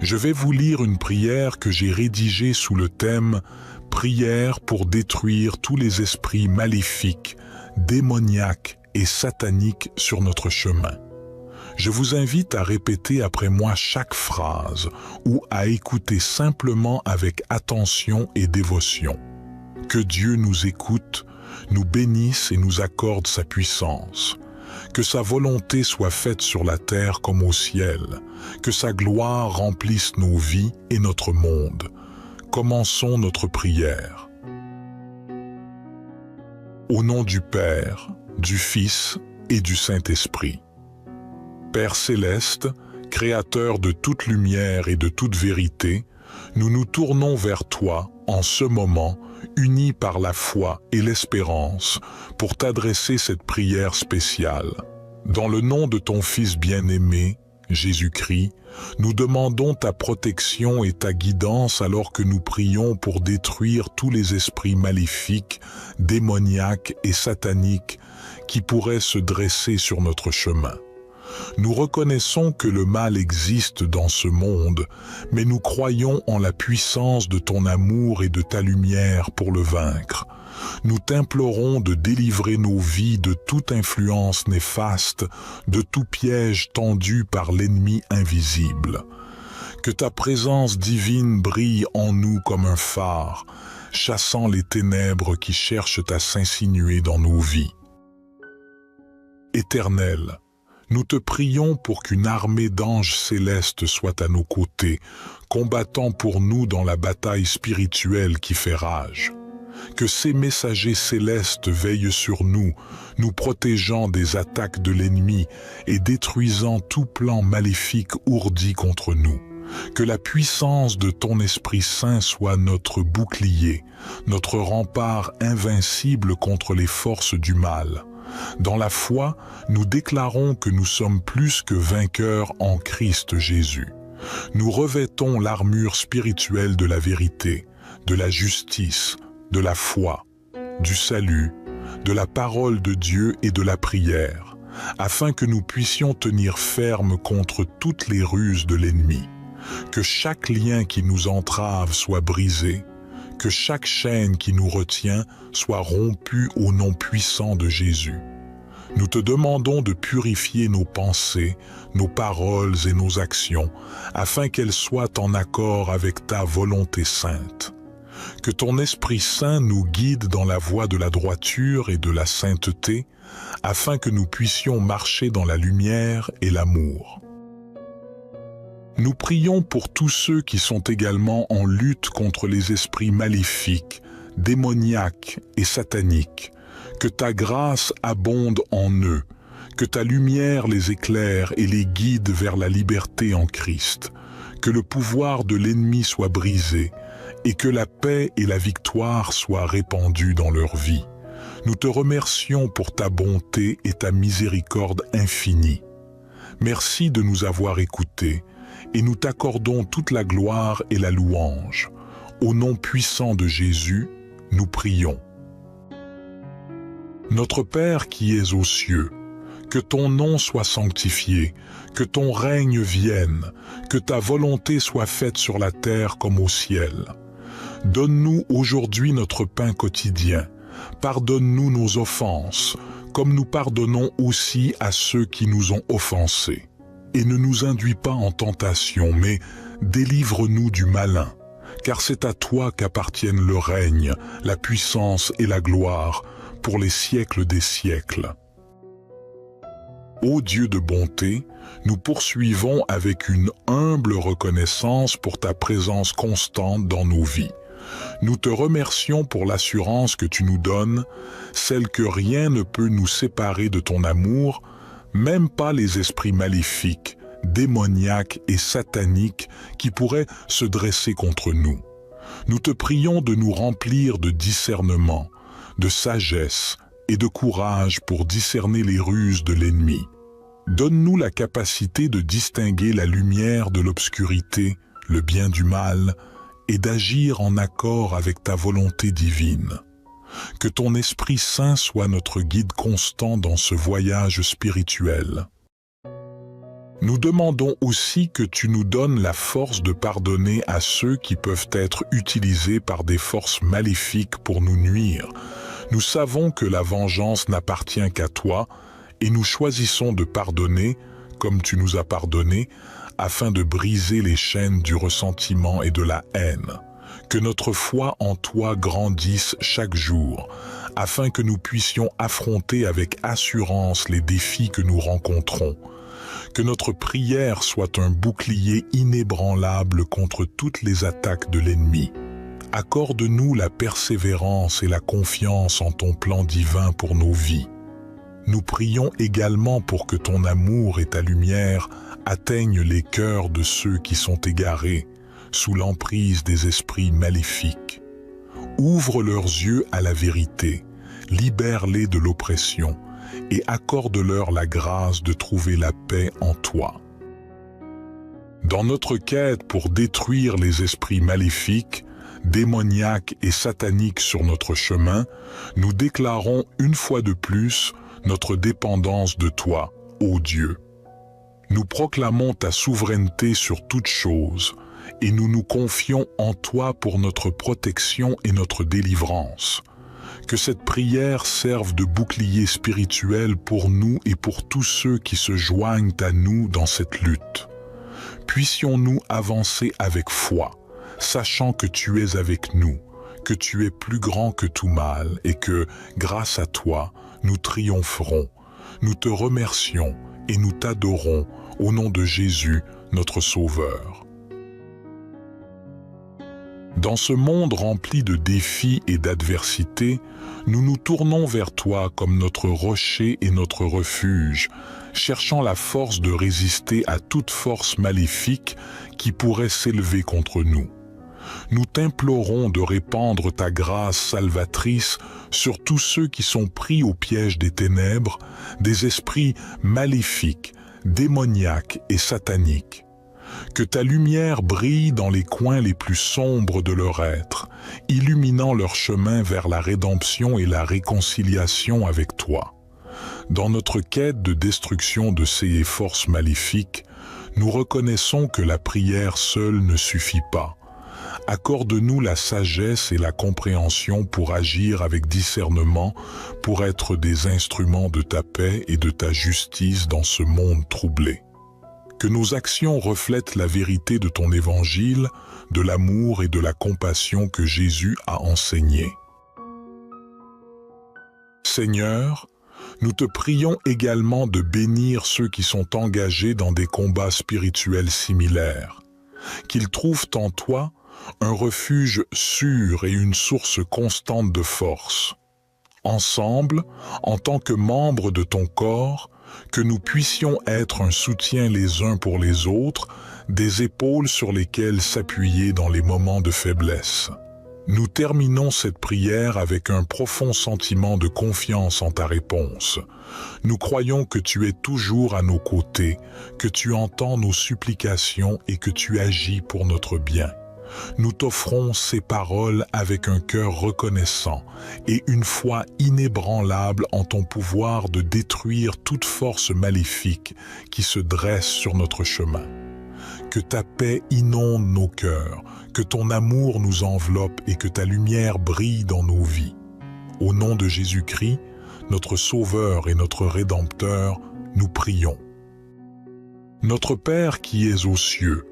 Je vais vous lire une prière que j'ai rédigée sous le thème « Prière pour détruire tous les esprits maléfiques, démoniaques et sataniques sur notre chemin ». Je vous invite à répéter après moi chaque phrase ou à écouter simplement avec attention et dévotion. Que Dieu nous écoute, nous bénisse et nous accorde sa puissance. Que sa volonté soit faite sur la terre comme au ciel. Que sa gloire remplisse nos vies et notre monde. Commençons notre prière. Au nom du Père, du Fils et du Saint-Esprit. Père céleste, Créateur de toute lumière et de toute vérité, nous nous tournons vers toi en ce moment, unis par la foi et l'espérance, pour t'adresser cette prière spéciale. Dans le nom de ton Fils bien-aimé, Jésus-Christ, nous demandons ta protection et ta guidance alors que nous prions pour détruire tous les esprits maléfiques, démoniaques et sataniques qui pourraient se dresser sur notre chemin. Nous reconnaissons que le mal existe dans ce monde, mais nous croyons en la puissance de ton amour et de ta lumière pour le vaincre. Nous t'implorons de délivrer nos vies de toute influence néfaste, de tout piège tendu par l'ennemi invisible. Que ta présence divine brille en nous comme un phare, chassant les ténèbres qui cherchent à s'insinuer dans nos vies. Éternel, nous te prions pour qu'une armée d'anges célestes soit à nos côtés, combattant pour nous dans la bataille spirituelle qui fait rage. Que ces messagers célestes veillent sur nous, nous protégeant des attaques de l'ennemi et détruisant tout plan maléfique ourdi contre nous. Que la puissance de ton Esprit Saint soit notre bouclier, notre rempart invincible contre les forces du mal. Dans la foi, nous déclarons que nous sommes plus que vainqueurs en Christ Jésus. Nous revêtons l'armure spirituelle de la vérité, de la justice, de la foi, du salut, de la parole de Dieu et de la prière, afin que nous puissions tenir ferme contre toutes les ruses de l'ennemi. Que chaque lien qui nous entrave soit brisé, que chaque chaîne qui nous retient soit rompue au nom puissant de Jésus. Nous te demandons de purifier nos pensées, nos paroles et nos actions, afin qu'elles soient en accord avec ta volonté sainte. Que ton Esprit Saint nous guide dans la voie de la droiture et de la sainteté, afin que nous puissions marcher dans la lumière et l'amour. Nous prions pour tous ceux qui sont également en lutte contre les esprits maléfiques, démoniaques et sataniques. Que ta grâce abonde en eux, que ta lumière les éclaire et les guide vers la liberté en Christ. Que le pouvoir de l'ennemi soit brisé et que la paix et la victoire soient répandues dans leur vie. Nous te remercions pour ta bonté et ta miséricorde infinie. Merci de nous avoir écoutés et nous t'accordons toute la gloire et la louange. Au nom puissant de Jésus, nous prions. Notre Père qui es aux cieux, que ton nom soit sanctifié, que ton règne vienne, que ta volonté soit faite sur la terre comme au ciel. Donne-nous aujourd'hui notre pain quotidien. Pardonne-nous nos offenses, comme nous pardonnons aussi à ceux qui nous ont offensés. Et ne nous induis pas en tentation, mais délivre-nous du malin, car c'est à toi qu'appartiennent le règne, la puissance et la gloire, pour les siècles des siècles. Ô Dieu de bonté, nous poursuivons avec une humble reconnaissance pour ta présence constante dans nos vies. Nous te remercions pour l'assurance que tu nous donnes, celle que rien ne peut nous séparer de ton amour, même pas les esprits maléfiques, démoniaques et sataniques qui pourraient se dresser contre nous. Nous te prions de nous remplir de discernement, de sagesse et de courage pour discerner les ruses de l'ennemi. Donne-nous la capacité de distinguer la lumière de l'obscurité, le bien du mal, et d'agir en accord avec ta volonté divine. Que ton Esprit Saint soit notre guide constant dans ce voyage spirituel. Nous demandons aussi que tu nous donnes la force de pardonner à ceux qui peuvent être utilisés par des forces maléfiques pour nous nuire. Nous savons que la vengeance n'appartient qu'à toi et nous choisissons de pardonner comme tu nous as pardonné, afin de briser les chaînes du ressentiment et de la haine. Que notre foi en toi grandisse chaque jour, afin que nous puissions affronter avec assurance les défis que nous rencontrons. Que notre prière soit un bouclier inébranlable contre toutes les attaques de l'ennemi. Accorde-nous la persévérance et la confiance en ton plan divin pour nos vies. Nous prions également pour que ton amour et ta lumière atteignent les cœurs de ceux qui sont égarés, sous l'emprise des esprits maléfiques. Ouvre leurs yeux à la vérité, libère-les de l'oppression et accorde-leur la grâce de trouver la paix en toi. Dans notre quête pour détruire les esprits maléfiques, démoniaques et sataniques sur notre chemin, nous déclarons une fois de plus notre dépendance de toi, ô Dieu. Nous proclamons ta souveraineté sur toutes choses, et nous nous confions en toi pour notre protection et notre délivrance. Que cette prière serve de bouclier spirituel pour nous et pour tous ceux qui se joignent à nous dans cette lutte. Puissions-nous avancer avec foi, sachant que tu es avec nous, que tu es plus grand que tout mal et que, grâce à toi, nous triompherons. Nous te remercions et nous t'adorons au nom de Jésus, notre Sauveur. Dans ce monde rempli de défis et d'adversités, nous nous tournons vers toi comme notre rocher et notre refuge, cherchant la force de résister à toute force maléfique qui pourrait s'élever contre nous. Nous t'implorons de répandre ta grâce salvatrice sur tous ceux qui sont pris au piège des ténèbres, des esprits maléfiques, démoniaques et sataniques. Que ta lumière brille dans les coins les plus sombres de leur être, illuminant leur chemin vers la rédemption et la réconciliation avec toi. Dans notre quête de destruction de ces forces maléfiques, nous reconnaissons que la prière seule ne suffit pas. Accorde-nous la sagesse et la compréhension pour agir avec discernement, pour être des instruments de ta paix et de ta justice dans ce monde troublé. Que nos actions reflètent la vérité de ton évangile, de l'amour et de la compassion que Jésus a enseigné. Seigneur, nous te prions également de bénir ceux qui sont engagés dans des combats spirituels similaires, qu'ils trouvent en toi un refuge sûr et une source constante de force. Ensemble, en tant que membres de ton corps, que nous puissions être un soutien les uns pour les autres, des épaules sur lesquelles s'appuyer dans les moments de faiblesse. Nous terminons cette prière avec un profond sentiment de confiance en ta réponse. Nous croyons que tu es toujours à nos côtés, que tu entends nos supplications et que tu agis pour notre bien. Nous t'offrons ces paroles avec un cœur reconnaissant et une foi inébranlable en ton pouvoir de détruire toute force maléfique qui se dresse sur notre chemin. Que ta paix inonde nos cœurs, que ton amour nous enveloppe et que ta lumière brille dans nos vies. Au nom de Jésus-Christ, notre Sauveur et notre Rédempteur, nous prions. Notre Père qui es aux cieux,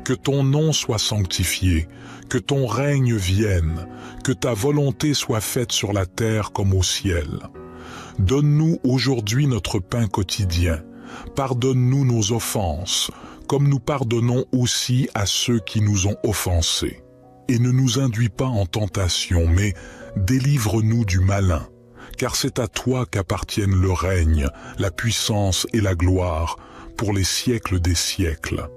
que ton nom soit sanctifié, que ton règne vienne, que ta volonté soit faite sur la terre comme au ciel. Donne-nous aujourd'hui notre pain quotidien. Pardonne-nous nos offenses, comme nous pardonnons aussi à ceux qui nous ont offensés. Et ne nous induis pas en tentation, mais délivre-nous du malin, car c'est à toi qu'appartiennent le règne, la puissance et la gloire, pour les siècles des siècles.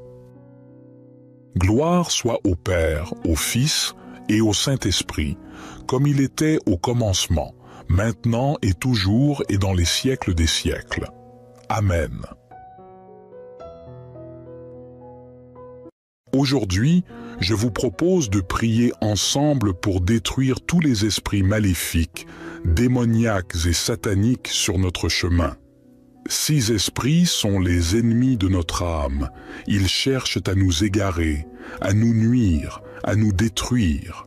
Gloire soit au Père, au Fils et au Saint-Esprit, comme il était au commencement, maintenant et toujours et dans les siècles des siècles. Amen. Aujourd'hui, je vous propose de prier ensemble pour détruire tous les esprits maléfiques, démoniaques et sataniques sur notre chemin. 6 esprits sont les ennemis de notre âme. Ils cherchent à nous égarer, à nous nuire, à nous détruire.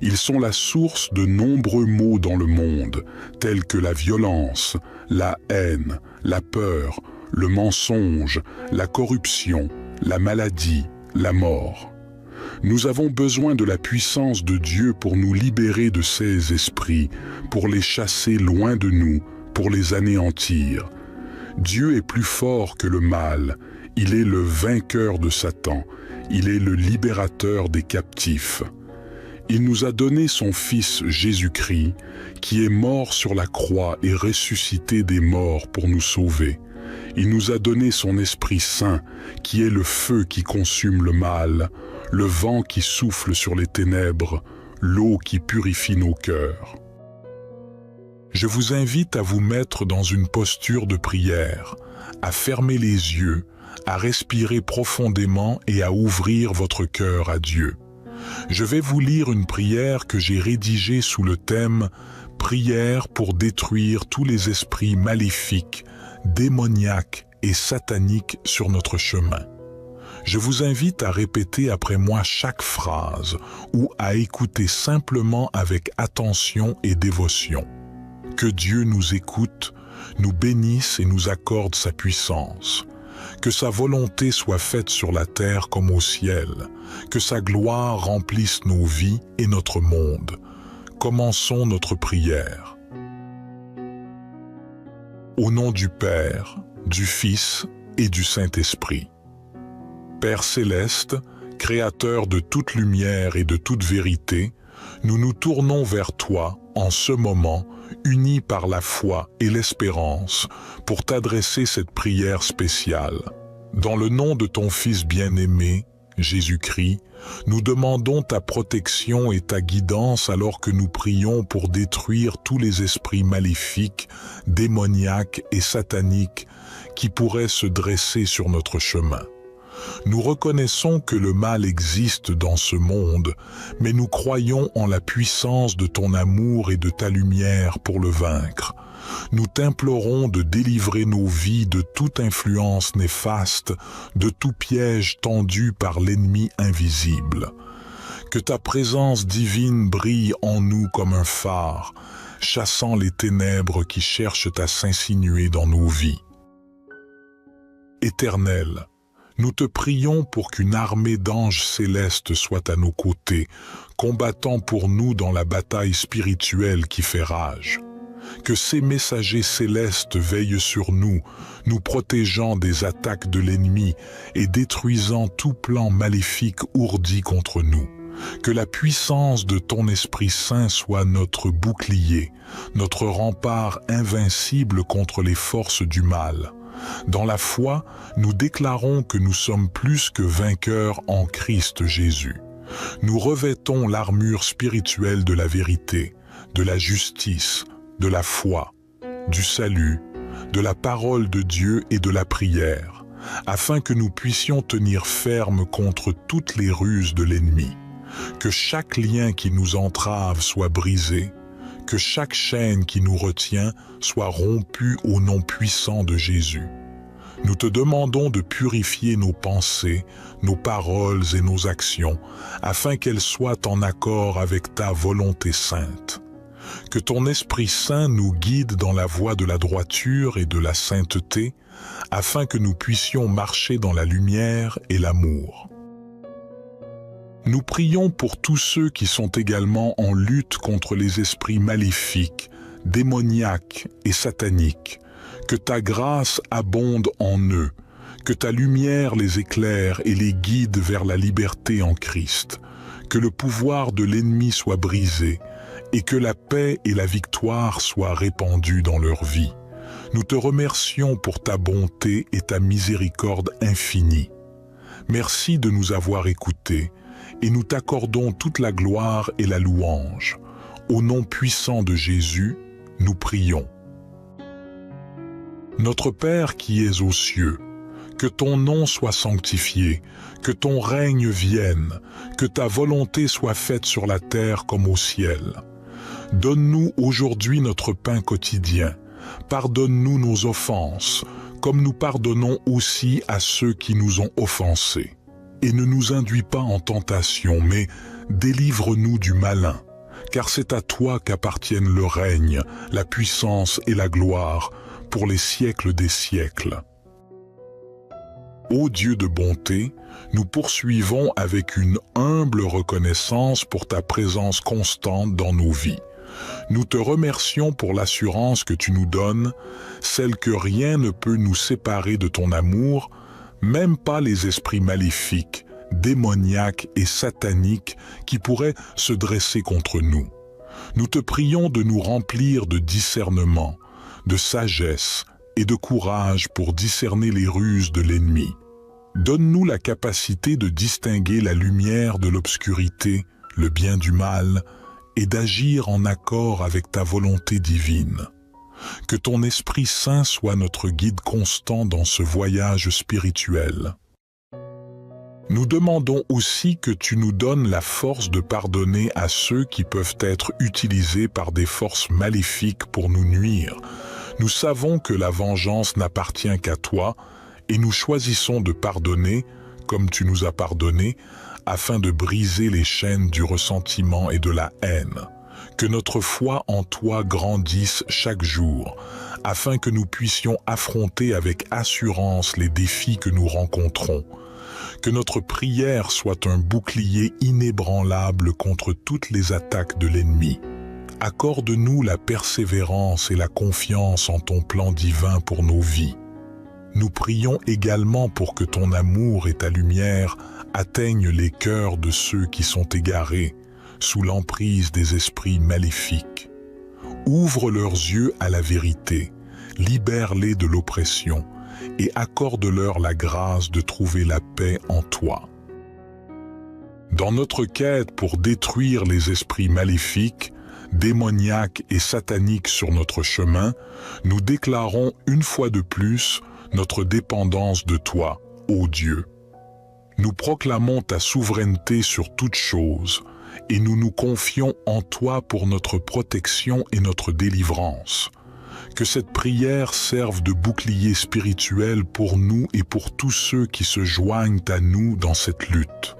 Ils sont la source de nombreux maux dans le monde, tels que la violence, la haine, la peur, le mensonge, la corruption, la maladie, la mort. Nous avons besoin de la puissance de Dieu pour nous libérer de ces esprits, pour les chasser loin de nous, pour les anéantir. Dieu est plus fort que le mal, il est le vainqueur de Satan, il est le libérateur des captifs. Il nous a donné son Fils Jésus-Christ, qui est mort sur la croix et ressuscité des morts pour nous sauver. Il nous a donné son Esprit Saint, qui est le feu qui consume le mal, le vent qui souffle sur les ténèbres, l'eau qui purifie nos cœurs. Je vous invite à vous mettre dans une posture de prière, à fermer les yeux, à respirer profondément et à ouvrir votre cœur à Dieu. Je vais vous lire une prière que j'ai rédigée sous le thème « Prière pour détruire tous les esprits maléfiques, démoniaques et sataniques sur notre chemin ». Je vous invite à répéter après moi chaque phrase ou à écouter simplement avec attention et dévotion. Que Dieu nous écoute, nous bénisse et nous accorde sa puissance. Que sa volonté soit faite sur la terre comme au ciel. Que sa gloire remplisse nos vies et notre monde. Commençons notre prière. Au nom du Père, du Fils et du Saint-Esprit. Père céleste, Créateur de toute lumière et de toute vérité, nous nous tournons vers toi en ce moment, unis par la foi et l'espérance, pour t'adresser cette prière spéciale. Dans le nom de ton Fils bien-aimé, Jésus-Christ, nous demandons ta protection et ta guidance alors que nous prions pour détruire tous les esprits maléfiques, démoniaques et sataniques qui pourraient se dresser sur notre chemin. Nous reconnaissons que le mal existe dans ce monde, mais nous croyons en la puissance de ton amour et de ta lumière pour le vaincre. Nous t'implorons de délivrer nos vies de toute influence néfaste, de tout piège tendu par l'ennemi invisible. Que ta présence divine brille en nous comme un phare, chassant les ténèbres qui cherchent à s'insinuer dans nos vies. Éternel, nous te prions pour qu'une armée d'anges célestes soit à nos côtés, combattant pour nous dans la bataille spirituelle qui fait rage. Que ces messagers célestes veillent sur nous, nous protégeant des attaques de l'ennemi et détruisant tout plan maléfique ourdi contre nous. Que la puissance de ton Esprit Saint soit notre bouclier, notre rempart invincible contre les forces du mal. Dans la foi, nous déclarons que nous sommes plus que vainqueurs en Christ Jésus. Nous revêtons l'armure spirituelle de la vérité, de la justice, de la foi, du salut, de la parole de Dieu et de la prière, afin que nous puissions tenir ferme contre toutes les ruses de l'ennemi. Que chaque lien qui nous entrave soit brisé, que chaque chaîne qui nous retient soit rompue au nom puissant de Jésus. Nous te demandons de purifier nos pensées, nos paroles et nos actions, afin qu'elles soient en accord avec ta volonté sainte. Que ton Esprit Saint nous guide dans la voie de la droiture et de la sainteté, afin que nous puissions marcher dans la lumière et l'amour. Nous prions pour tous ceux qui sont également en lutte contre les esprits maléfiques, démoniaques et sataniques. Que ta grâce abonde en eux, que ta lumière les éclaire et les guide vers la liberté en Christ. Que le pouvoir de l'ennemi soit brisé et que la paix et la victoire soient répandues dans leur vie. Nous te remercions pour ta bonté et ta miséricorde infinie. Merci de nous avoir écoutés et nous t'accordons toute la gloire et la louange. Au nom puissant de Jésus, nous prions. Notre Père qui es aux cieux, que ton nom soit sanctifié, que ton règne vienne, que ta volonté soit faite sur la terre comme au ciel. Donne-nous aujourd'hui notre pain quotidien. Pardonne-nous nos offenses, comme nous pardonnons aussi à ceux qui nous ont offensés. Et ne nous induis pas en tentation, mais délivre-nous du malin, car c'est à toi qu'appartiennent le règne, la puissance et la gloire, pour les siècles des siècles. Ô Dieu de bonté, nous poursuivons avec une humble reconnaissance pour ta présence constante dans nos vies. Nous te remercions pour l'assurance que tu nous donnes, celle que rien ne peut nous séparer de ton amour, même pas les esprits maléfiques, démoniaques et sataniques qui pourraient se dresser contre nous. Nous te prions de nous remplir de discernement, de sagesse et de courage pour discerner les ruses de l'ennemi. Donne-nous la capacité de distinguer la lumière de l'obscurité, le bien du mal, et d'agir en accord avec ta volonté divine. Que ton Esprit Saint soit notre guide constant dans ce voyage spirituel. Nous demandons aussi que tu nous donnes la force de pardonner à ceux qui peuvent être utilisés par des forces maléfiques pour nous nuire. Nous savons que la vengeance n'appartient qu'à toi et nous choisissons de pardonner, comme tu nous as pardonné, afin de briser les chaînes du ressentiment et de la haine. Que notre foi en toi grandisse chaque jour, afin que nous puissions affronter avec assurance les défis que nous rencontrons. Que notre prière soit un bouclier inébranlable contre toutes les attaques de l'ennemi. Accorde-nous la persévérance et la confiance en ton plan divin pour nos vies. Nous prions également pour que ton amour et ta lumière atteignent les cœurs de ceux qui sont égarés, sous l'emprise des esprits maléfiques. Ouvre leurs yeux à la vérité, libère-les de l'oppression et accorde-leur la grâce de trouver la paix en toi. Dans notre quête pour détruire les esprits maléfiques, démoniaques et sataniques sur notre chemin, nous déclarons une fois de plus notre dépendance de toi, ô Dieu. Nous proclamons ta souveraineté sur toutes choses et nous nous confions en toi pour notre protection et notre délivrance. Que cette prière serve de bouclier spirituel pour nous et pour tous ceux qui se joignent à nous dans cette lutte.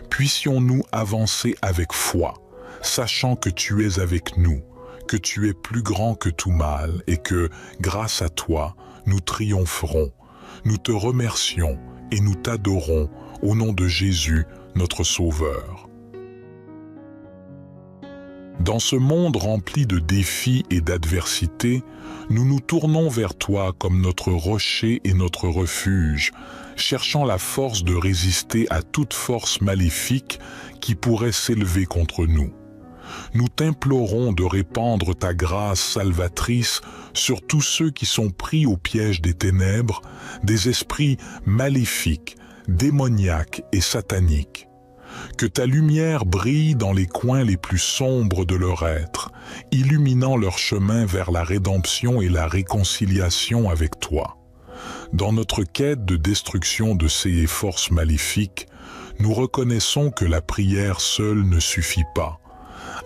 Puissions-nous avancer avec foi, sachant que tu es avec nous, que tu es plus grand que tout mal et que, grâce à toi, nous triompherons. Nous te remercions et nous t'adorons au nom de Jésus, notre Sauveur. Dans ce monde rempli de défis et d'adversités, nous nous tournons vers toi comme notre rocher et notre refuge, cherchant la force de résister à toute force maléfique qui pourrait s'élever contre nous. Nous t'implorons de répandre ta grâce salvatrice sur tous ceux qui sont pris au piège des ténèbres, des esprits maléfiques, démoniaques et sataniques. Que ta lumière brille dans les coins les plus sombres de leur être, illuminant leur chemin vers la rédemption et la réconciliation avec toi. Dans notre quête de destruction de ces forces maléfiques, nous reconnaissons que la prière seule ne suffit pas.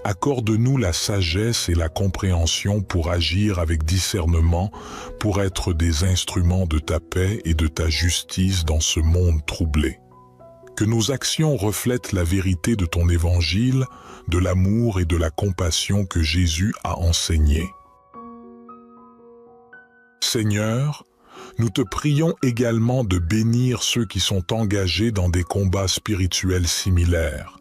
Accorde-nous la sagesse et la compréhension pour agir avec discernement, pour être des instruments de ta paix et de ta justice dans ce monde troublé. Que nos actions reflètent la vérité de ton évangile, de l'amour et de la compassion que Jésus a enseigné. Seigneur, nous te prions également de bénir ceux qui sont engagés dans des combats spirituels similaires,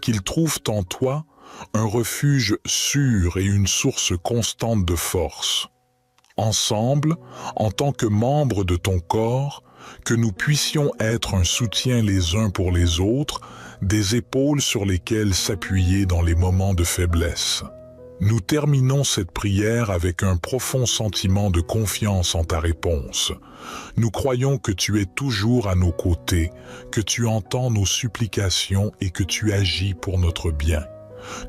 qu'ils trouvent en toi un refuge sûr et une source constante de force. Ensemble, en tant que membres de ton corps, que nous puissions être un soutien les uns pour les autres, des épaules sur lesquelles s'appuyer dans les moments de faiblesse. Nous terminons cette prière avec un profond sentiment de confiance en ta réponse. Nous croyons que tu es toujours à nos côtés, que tu entends nos supplications et que tu agis pour notre bien.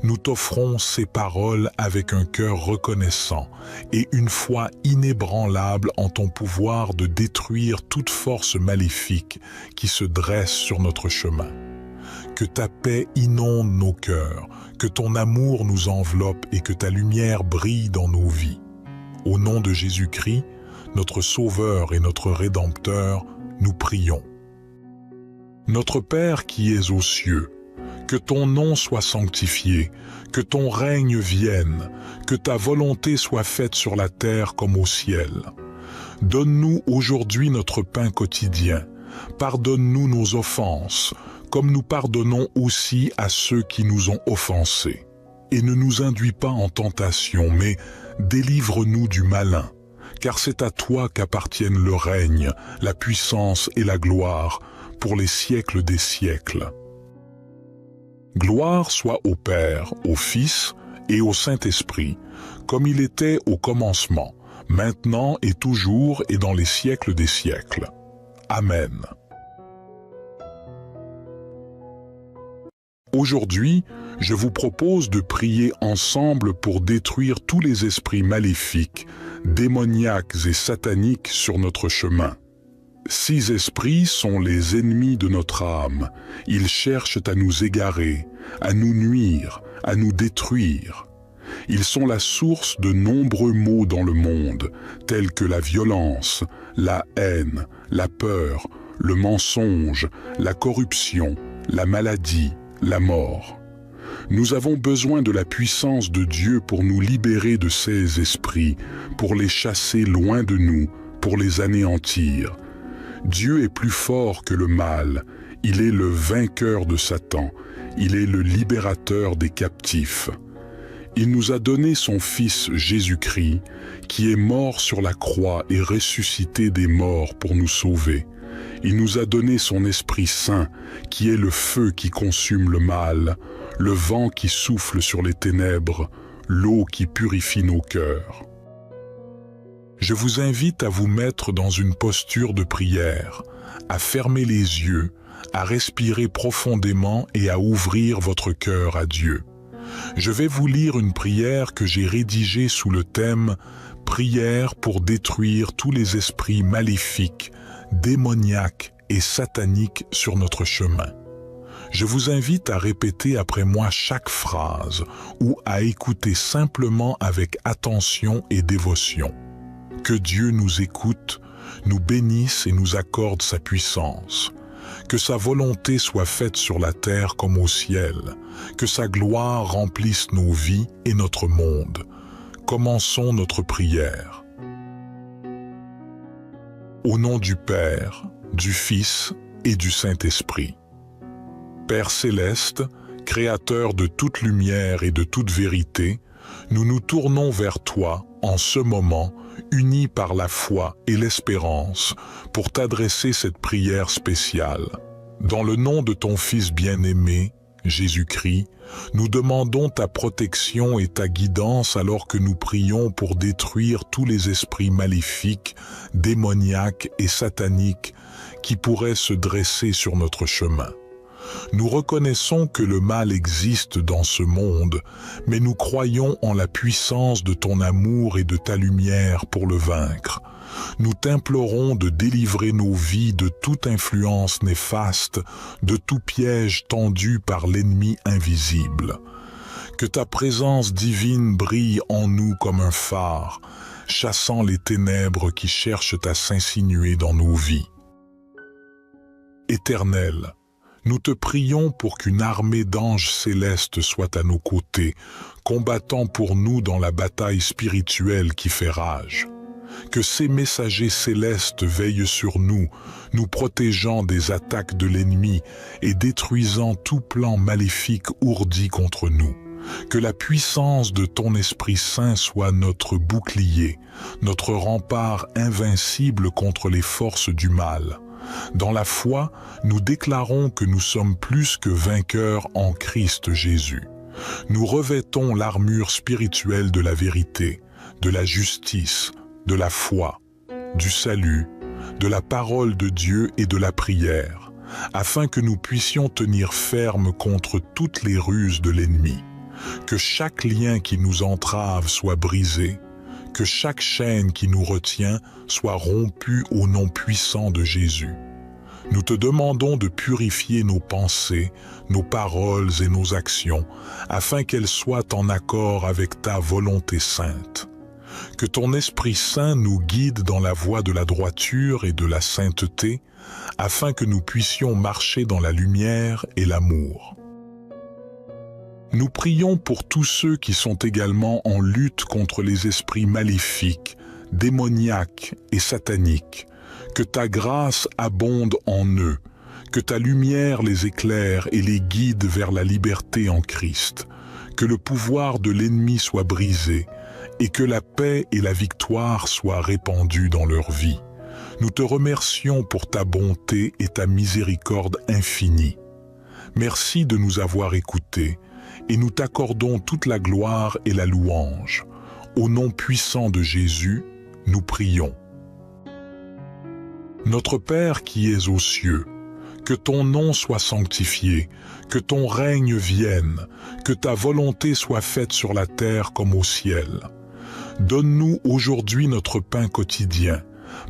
Nous t'offrons ces paroles avec un cœur reconnaissant et une foi inébranlable en ton pouvoir de détruire toute force maléfique qui se dresse sur notre chemin. Que ta paix inonde nos cœurs, que ton amour nous enveloppe et que ta lumière brille dans nos vies. Au nom de Jésus-Christ, notre Sauveur et notre Rédempteur, nous prions. Notre Père qui es aux cieux, que ton nom soit sanctifié, que ton règne vienne, que ta volonté soit faite sur la terre comme au ciel. Donne-nous aujourd'hui notre pain quotidien. pardonne-nous nos offenses, comme nous pardonnons aussi à ceux qui nous ont offensés. Et ne nous induis pas en tentation, mais délivre-nous du malin, car c'est à toi qu'appartiennent le règne, la puissance et la gloire, pour les siècles des siècles. Gloire soit au Père, au Fils et au Saint-Esprit, comme il était au commencement, maintenant et toujours et dans les siècles des siècles. Amen. Aujourd'hui, je vous propose de prier ensemble pour détruire tous les esprits maléfiques, démoniaques et sataniques sur notre chemin. 6 esprits sont les ennemis de notre âme. Ils cherchent à nous égarer, à nous nuire, à nous détruire. Ils sont la source de nombreux maux dans le monde, tels que la violence, la haine, la peur, le mensonge, la corruption, la maladie, la mort. Nous avons besoin de la puissance de Dieu pour nous libérer de ces esprits, pour les chasser loin de nous, pour les anéantir. Dieu est plus fort que le mal, il est le vainqueur de Satan, il est le libérateur des captifs. Il nous a donné son Fils Jésus-Christ, qui est mort sur la croix et ressuscité des morts pour nous sauver. Il nous a donné son Esprit Saint, qui est le feu qui consume le mal, le vent qui souffle sur les ténèbres, l'eau qui purifie nos cœurs. Je vous invite à vous mettre dans une posture de prière, à fermer les yeux, à respirer profondément et à ouvrir votre cœur à Dieu. Je vais vous lire une prière que j'ai rédigée sous le thème « Prière pour détruire tous les esprits maléfiques, démoniaques et sataniques sur notre chemin ». Je vous invite à répéter après moi chaque phrase ou à écouter simplement avec attention et dévotion. Que Dieu nous écoute, nous bénisse et nous accorde sa puissance. Que sa volonté soit faite sur la terre comme au ciel. Que sa gloire remplisse nos vies et notre monde. Commençons notre prière. Au nom du Père, du Fils et du Saint-Esprit. Père céleste, Créateur de toute lumière et de toute vérité, nous nous tournons vers toi en ce moment, unis par la foi et l'espérance, pour t'adresser cette prière spéciale. Dans le nom de ton Fils bien-aimé, Jésus-Christ, nous demandons ta protection et ta guidance alors que nous prions pour détruire tous les esprits maléfiques, démoniaques et sataniques qui pourraient se dresser sur notre chemin. Nous reconnaissons que le mal existe dans ce monde, mais nous croyons en la puissance de ton amour et de ta lumière pour le vaincre. Nous t'implorons de délivrer nos vies de toute influence néfaste, de tout piège tendu par l'ennemi invisible. Que ta présence divine brille en nous comme un phare, chassant les ténèbres qui cherchent à s'insinuer dans nos vies. Éternel, nous te prions pour qu'une armée d'anges célestes soit à nos côtés, combattant pour nous dans la bataille spirituelle qui fait rage. Que ces messagers célestes veillent sur nous, nous protégeant des attaques de l'ennemi et détruisant tout plan maléfique ourdi contre nous. Que la puissance de ton Esprit Saint soit notre bouclier, notre rempart invincible contre les forces du mal. Dans la foi, nous déclarons que nous sommes plus que vainqueurs en Christ Jésus. Nous revêtons l'armure spirituelle de la vérité, de la justice, de la foi, du salut, de la parole de Dieu et de la prière, afin que nous puissions tenir ferme contre toutes les ruses de l'ennemi. Que chaque lien qui nous entrave soit brisé, que chaque chaîne qui nous retient soit rompue au nom puissant de Jésus. Nous te demandons de purifier nos pensées, nos paroles et nos actions, afin qu'elles soient en accord avec ta volonté sainte. Que ton Esprit Saint nous guide dans la voie de la droiture et de la sainteté, afin que nous puissions marcher dans la lumière et l'amour. Nous prions pour tous ceux qui sont également en lutte contre les esprits maléfiques, démoniaques et sataniques, Que ta grâce abonde en eux, que ta lumière les éclaire et les guide vers la liberté en Christ, que le pouvoir de l'ennemi soit brisé et que la paix et la victoire soient répandues dans leur vie. Nous te remercions pour ta bonté et ta miséricorde infinie. Merci de nous avoir écoutés et nous t'accordons toute la gloire et la louange. Au nom puissant de Jésus, nous prions. Notre Père qui es aux cieux, que ton nom soit sanctifié, que ton règne vienne, que ta volonté soit faite sur la terre comme au ciel. Donne-nous aujourd'hui notre pain quotidien.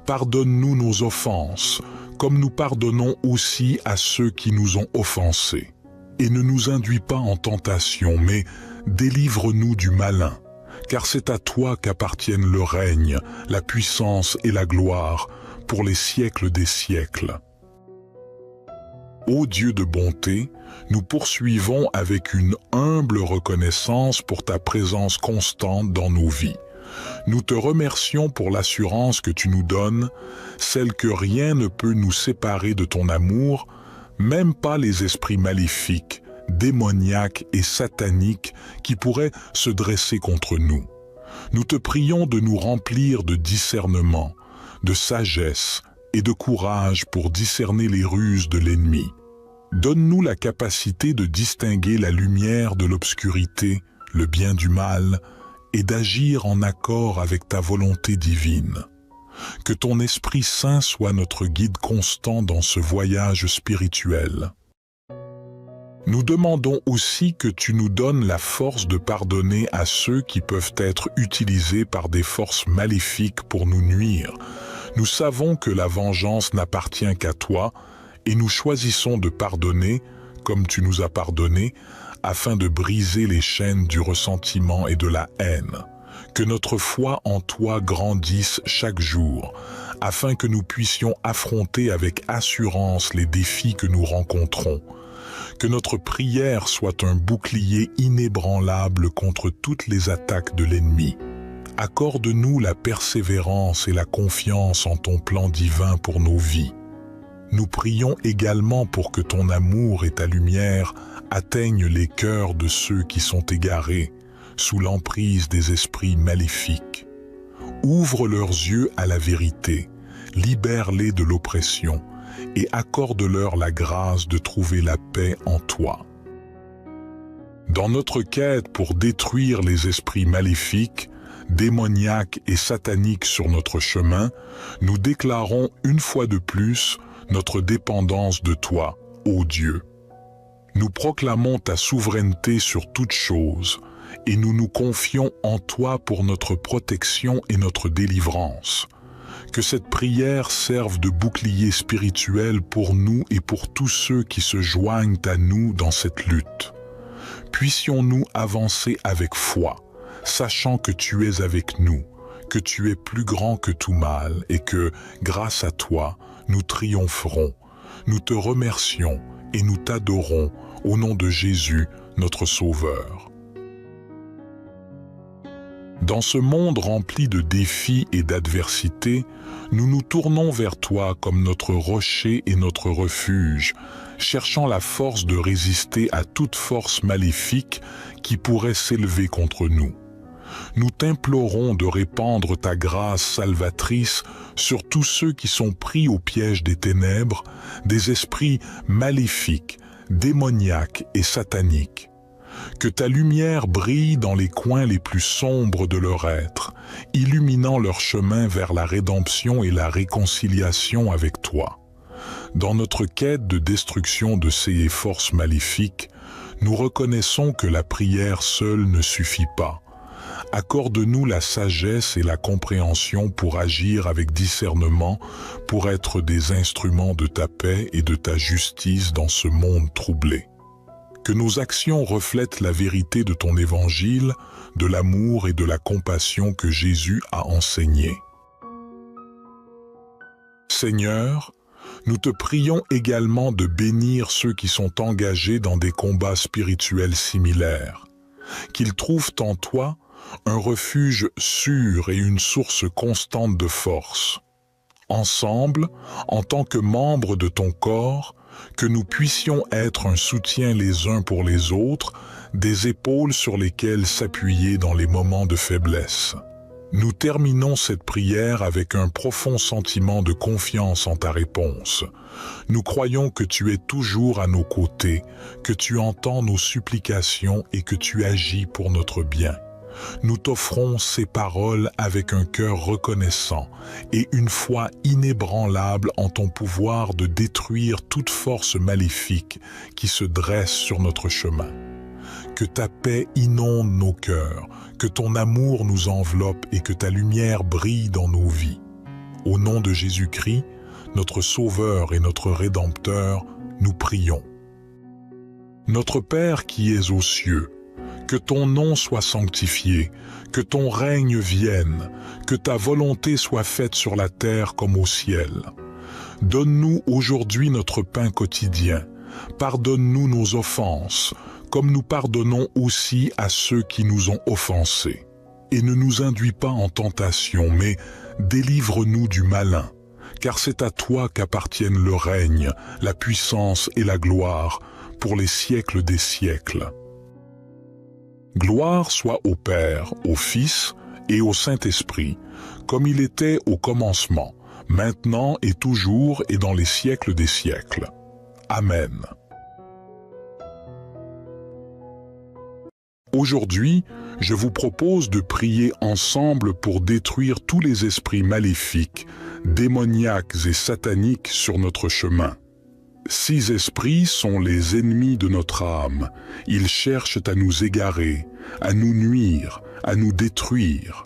Pardonne-nous nos offenses, comme nous pardonnons aussi à ceux qui nous ont offensés. Et ne nous induis pas en tentation, mais délivre-nous du malin, car c'est à toi qu'appartiennent le règne, la puissance et la gloire, pour les siècles des siècles. Ô Dieu de bonté, nous poursuivons avec une humble reconnaissance pour ta présence constante dans nos vies. Nous te remercions pour l'assurance que tu nous donnes, celle que rien ne peut nous séparer de ton amour, même pas les esprits maléfiques, démoniaques et sataniques qui pourraient se dresser contre nous. Nous te prions de nous remplir de discernement, de sagesse et de courage pour discerner les ruses de l'ennemi. Donne-nous la capacité de distinguer la lumière de l'obscurité, le bien du mal, et d'agir en accord avec ta volonté divine. Que ton Esprit Saint soit notre guide constant dans ce voyage spirituel. Nous demandons aussi que tu nous donnes la force de pardonner à ceux qui peuvent être utilisés par des forces maléfiques pour nous nuire. Nous savons que la vengeance n'appartient qu'à toi et nous choisissons de pardonner, comme tu nous as pardonné, afin de briser les chaînes du ressentiment et de la haine. Que notre foi en toi grandisse chaque jour, afin que nous puissions affronter avec assurance les défis que nous rencontrons. Que notre prière soit un bouclier inébranlable contre toutes les attaques de l'ennemi. Accorde-nous la persévérance et la confiance en ton plan divin pour nos vies. Nous prions également pour que ton amour et ta lumière atteignent les cœurs de ceux qui sont égarés, sous l'emprise des esprits maléfiques. Ouvre leurs yeux à la vérité, libère-les de l'oppression et accorde-leur la grâce de trouver la paix en toi. Dans notre quête pour détruire les esprits maléfiques, démoniaques et sataniques sur notre chemin, nous déclarons une fois de plus notre dépendance de toi, ô Dieu. Nous proclamons ta souveraineté sur toute chose et nous nous confions en toi pour notre protection et notre délivrance. Que cette prière serve de bouclier spirituel pour nous et pour tous ceux qui se joignent à nous dans cette lutte. Puissions-nous avancer avec foi, sachant que tu es avec nous, que tu es plus grand que tout mal et que, grâce à toi, nous triompherons. Nous te remercions et nous t'adorons au nom de Jésus, notre Sauveur. Dans ce monde rempli de défis et d'adversités, nous nous tournons vers toi comme notre rocher et notre refuge, cherchant la force de résister à toute force maléfique qui pourrait s'élever contre nous. Nous t'implorons de répandre ta grâce salvatrice sur tous ceux qui sont pris au piège des ténèbres, des esprits maléfiques, démoniaques et sataniques. Que ta lumière brille dans les coins les plus sombres de leur être, illuminant leur chemin vers la rédemption et la réconciliation avec toi. Dans notre quête de destruction de ces forces maléfiques, nous reconnaissons que la prière seule ne suffit pas. Accorde-nous la sagesse et la compréhension pour agir avec discernement, pour être des instruments de ta paix et de ta justice dans ce monde troublé. Que nos actions reflètent la vérité de ton évangile, de l'amour et de la compassion que Jésus a enseigné. Seigneur, nous te prions également de bénir ceux qui sont engagés dans des combats spirituels similaires, qu'ils trouvent en toi un refuge sûr et une source constante de force. Ensemble, en tant que membres de ton corps, que nous puissions être un soutien les uns pour les autres, des épaules sur lesquelles s'appuyer dans les moments de faiblesse. Nous terminons cette prière avec un profond sentiment de confiance en ta réponse. Nous croyons que tu es toujours à nos côtés, que tu entends nos supplications et que tu agis pour notre bien. Nous t'offrons ces paroles avec un cœur reconnaissant et une foi inébranlable en ton pouvoir de détruire toute force maléfique qui se dresse sur notre chemin. Que ta paix inonde nos cœurs, que ton amour nous enveloppe et que ta lumière brille dans nos vies. Au nom de Jésus-Christ, notre Sauveur et notre Rédempteur, nous prions. Notre Père qui es aux cieux, que ton nom soit sanctifié, que ton règne vienne, que ta volonté soit faite sur la terre comme au ciel. Donne-nous aujourd'hui notre pain quotidien. Pardonne-nous nos offenses, comme nous pardonnons aussi à ceux qui nous ont offensés. Et ne nous induis pas en tentation, mais délivre-nous du malin, car c'est à toi qu'appartiennent le règne, la puissance et la gloire, pour les siècles des siècles. Gloire soit au Père, au Fils et au Saint-Esprit, comme il était au commencement, maintenant et toujours et dans les siècles des siècles. Amen. Aujourd'hui, je vous propose de prier ensemble pour détruire tous les esprits maléfiques, démoniaques et sataniques sur notre chemin. 6 esprits sont les ennemis de notre âme. Ils cherchent à nous égarer, à nous nuire, à nous détruire.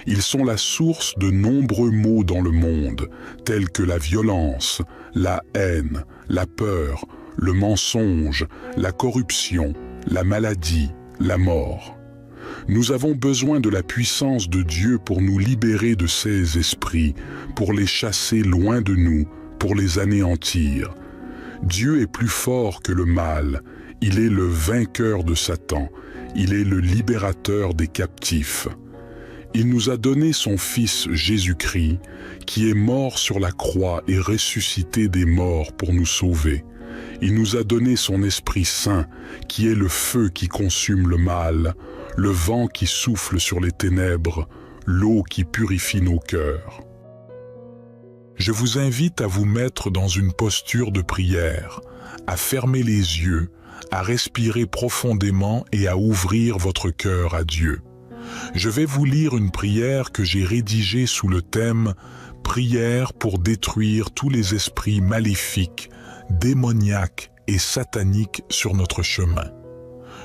Ils sont la source de nombreux maux dans le monde, tels que la violence, la haine, la peur, le mensonge, la corruption, la maladie, la mort. Nous avons besoin de la puissance de Dieu pour nous libérer de ces esprits, pour les chasser loin de nous, pour les anéantir. Dieu est plus fort que le mal, il est le vainqueur de Satan, il est le libérateur des captifs. Il nous a donné son Fils Jésus-Christ, qui est mort sur la croix et ressuscité des morts pour nous sauver. Il nous a donné son Esprit Saint, qui est le feu qui consume le mal, le vent qui souffle sur les ténèbres, l'eau qui purifie nos cœurs. Je vous invite à vous mettre dans une posture de prière, à fermer les yeux, à respirer profondément et à ouvrir votre cœur à Dieu. Je vais vous lire une prière que j'ai rédigée sous le thème « Prière pour détruire tous les esprits maléfiques, démoniaques et sataniques sur notre chemin ».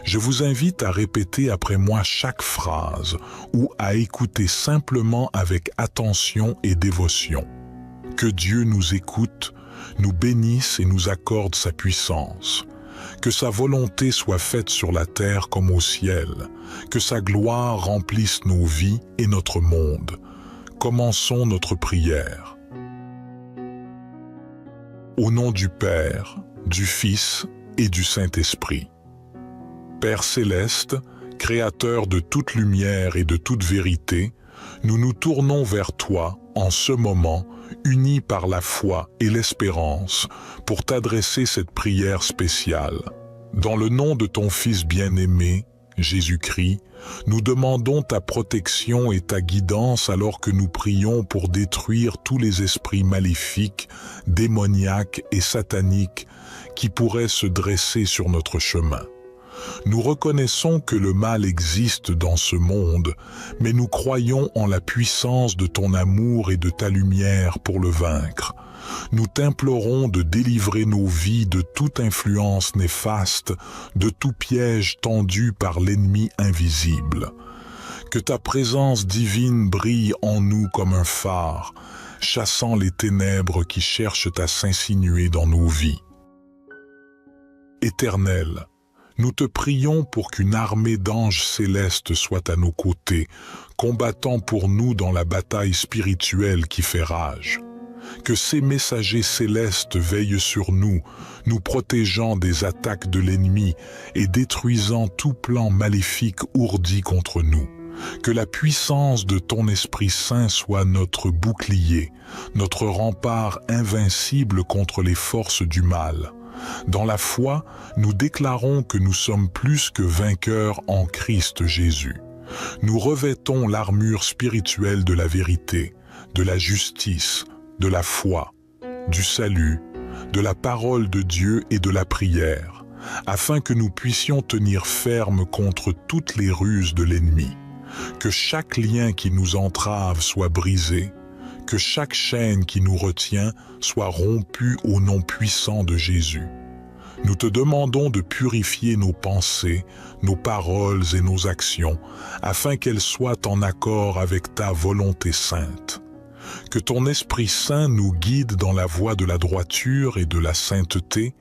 Je vous invite à répéter après moi chaque phrase ou à écouter simplement avec attention et dévotion. Que Dieu nous écoute, nous bénisse et nous accorde sa puissance. Que sa volonté soit faite sur la terre comme au ciel. Que sa gloire remplisse nos vies et notre monde. Commençons notre prière. Au nom du Père, du Fils et du Saint-Esprit. Père céleste, Créateur de toute lumière et de toute vérité, nous nous tournons vers toi en ce moment, unis par la foi et l'espérance, pour t'adresser cette prière spéciale. Dans le nom de ton Fils bien-aimé, Jésus-Christ, nous demandons ta protection et ta guidance alors que nous prions pour détruire tous les esprits maléfiques, démoniaques et sataniques qui pourraient se dresser sur notre chemin. Nous reconnaissons que le mal existe dans ce monde, mais nous croyons en la puissance de ton amour et de ta lumière pour le vaincre. Nous t'implorons de délivrer nos vies de toute influence néfaste, de tout piège tendu par l'ennemi invisible. Que ta présence divine brille en nous comme un phare, chassant les ténèbres qui cherchent à s'insinuer dans nos vies. Éternel, nous te prions pour qu'une armée d'anges célestes soit à nos côtés, combattant pour nous dans la bataille spirituelle qui fait rage. Que ces messagers célestes veillent sur nous, nous protégeant des attaques de l'ennemi et détruisant tout plan maléfique ourdi contre nous. Que la puissance de ton Esprit Saint soit notre bouclier, notre rempart invincible contre les forces du mal. Dans la foi, nous déclarons que nous sommes plus que vainqueurs en Christ Jésus. Nous revêtons l'armure spirituelle de la vérité, de la justice, de la foi, du salut, de la parole de Dieu et de la prière, afin que nous puissions tenir ferme contre toutes les ruses de l'ennemi. Que chaque lien qui nous entrave soit brisé, que chaque chaîne qui nous retient soit rompue au nom puissant de Jésus. Nous te demandons de purifier nos pensées, nos paroles et nos actions, afin qu'elles soient en accord avec ta volonté sainte. Que ton Esprit Saint nous guide dans la voie de la droiture et de la sainteté,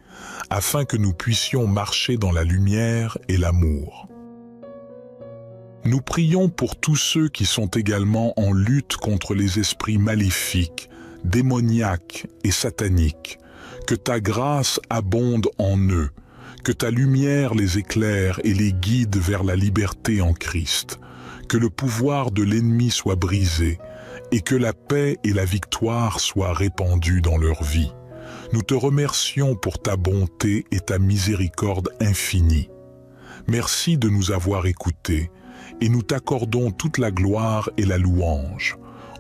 afin que nous puissions marcher dans la lumière et l'amour. Nous prions pour tous ceux qui sont également en lutte contre les esprits maléfiques, démoniaques et sataniques. Que ta grâce abonde en eux, que ta lumière les éclaire et les guide vers la liberté en Christ, que le pouvoir de l'ennemi soit brisé et que la paix et la victoire soient répandues dans leur vie. Nous te remercions pour ta bonté et ta miséricorde infinie. Merci de nous avoir écoutés et nous t'accordons toute la gloire et la louange.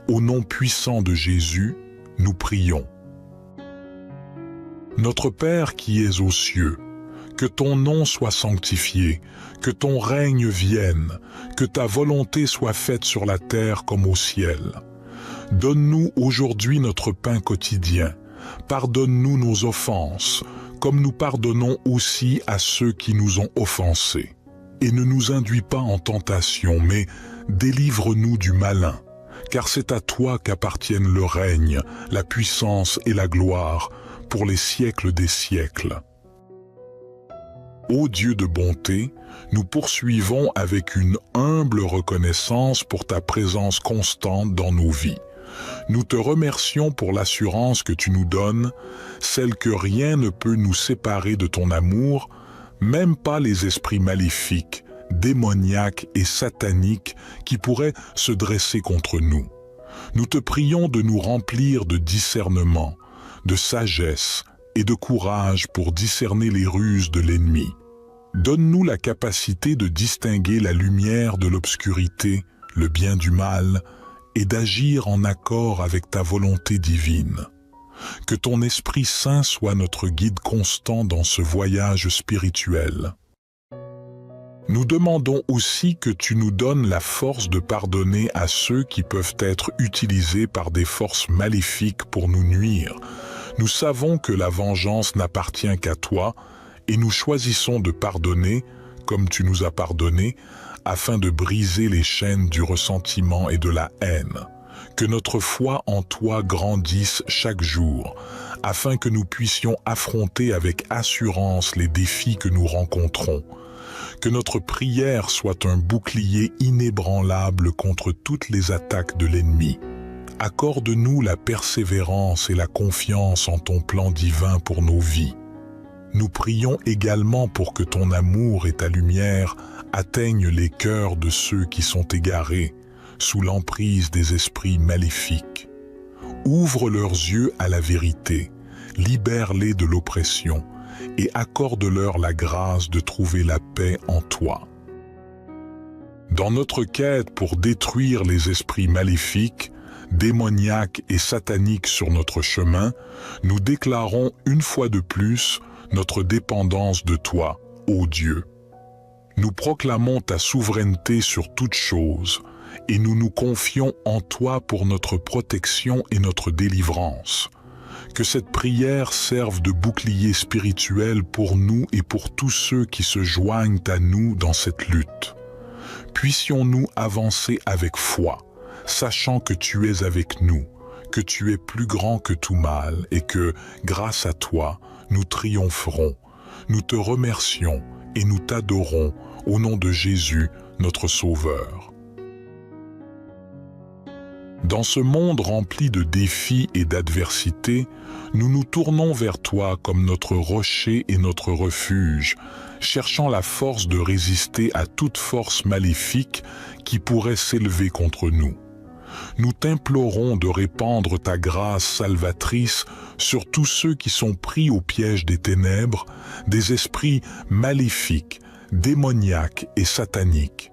Au nom puissant de Jésus, nous prions. Notre Père qui es aux cieux, que ton nom soit sanctifié, que ton règne vienne, que ta volonté soit faite sur la terre comme au ciel. Donne-nous aujourd'hui notre pain quotidien. Pardonne-nous nos offenses, comme nous pardonnons aussi à ceux qui nous ont offensés. Et ne nous induis pas en tentation, mais délivre-nous du malin, car c'est à toi qu'appartiennent le règne, la puissance et la gloire, pour les siècles des siècles. Ô Dieu de bonté, nous poursuivons avec une humble reconnaissance pour ta présence constante dans nos vies. Nous te remercions pour l'assurance que tu nous donnes, celle que rien ne peut nous séparer de ton amour, même pas les esprits maléfiques, démoniaques et sataniques qui pourraient se dresser contre nous. Nous te prions de nous remplir de discernement, de sagesse et de courage pour discerner les ruses de l'ennemi. Donne-nous la capacité de distinguer la lumière de l'obscurité, le bien du mal, et d'agir en accord avec ta volonté divine. Que ton Esprit Saint soit notre guide constant dans ce voyage spirituel. Nous demandons aussi que tu nous donnes la force de pardonner à ceux qui peuvent être utilisés par des forces maléfiques pour nous nuire. Nous savons que la vengeance n'appartient qu'à toi et nous choisissons de pardonner, comme tu nous as pardonné, afin de briser les chaînes du ressentiment et de la haine. Que notre foi en toi grandisse chaque jour, afin que nous puissions affronter avec assurance les défis que nous rencontrons. Que notre prière soit un bouclier inébranlable contre toutes les attaques de l'ennemi. Accorde-nous la persévérance et la confiance en ton plan divin pour nos vies. Nous prions également pour que ton amour et ta lumière atteignent les cœurs de ceux qui sont égarés, sous l'emprise des esprits maléfiques. Ouvre leurs yeux à la vérité, libère-les de l'oppression et accorde-leur la grâce de trouver la paix en toi. Dans notre quête pour détruire les esprits maléfiques, démoniaques et sataniques sur notre chemin, nous déclarons une fois de plus notre dépendance de toi, ô Dieu. Nous proclamons ta souveraineté sur toutes choses et nous nous confions en toi pour notre protection et notre délivrance. Que cette prière serve de bouclier spirituel pour nous et pour tous ceux qui se joignent à nous dans cette lutte. Puissions-nous avancer avec foi, sachant que tu es avec nous, que tu es plus grand que tout mal et que, grâce à toi, nous triompherons. Nous te remercions et nous t'adorons au nom de Jésus, notre Sauveur. Dans ce monde rempli de défis et d'adversités, nous nous tournons vers toi comme notre rocher et notre refuge, cherchant la force de résister à toute force maléfique qui pourrait s'élever contre nous. Nous t'implorons de répandre ta grâce salvatrice sur tous ceux qui sont pris au piège des ténèbres, des esprits maléfiques, démoniaques et sataniques.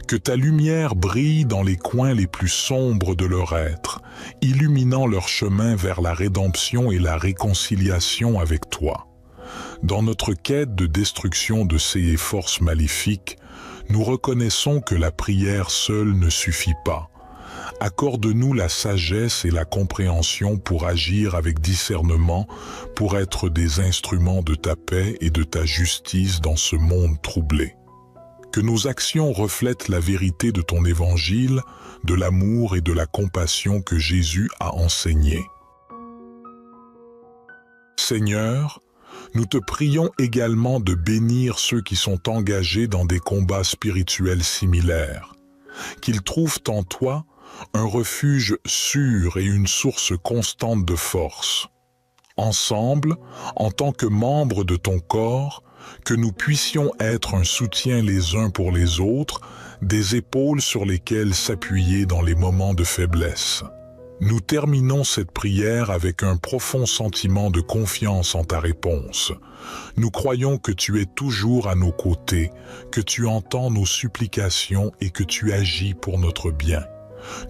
Que ta lumière brille dans les coins les plus sombres de leur être, illuminant leur chemin vers la rédemption et la réconciliation avec toi. Dans notre quête de destruction de ces forces maléfiques, nous reconnaissons que la prière seule ne suffit pas. Accorde-nous la sagesse et la compréhension pour agir avec discernement, pour être des instruments de ta paix et de ta justice dans ce monde troublé. Que nos actions reflètent la vérité de ton évangile, de l'amour et de la compassion que Jésus a enseigné. Seigneur, nous te prions également de bénir ceux qui sont engagés dans des combats spirituels similaires, qu'ils trouvent en toi un refuge sûr et une source constante de force. Ensemble, en tant que membres de ton corps, que nous puissions être un soutien les uns pour les autres, des épaules sur lesquelles s'appuyer dans les moments de faiblesse. Nous terminons cette prière avec un profond sentiment de confiance en ta réponse. Nous croyons que tu es toujours à nos côtés, que tu entends nos supplications et que tu agis pour notre bien.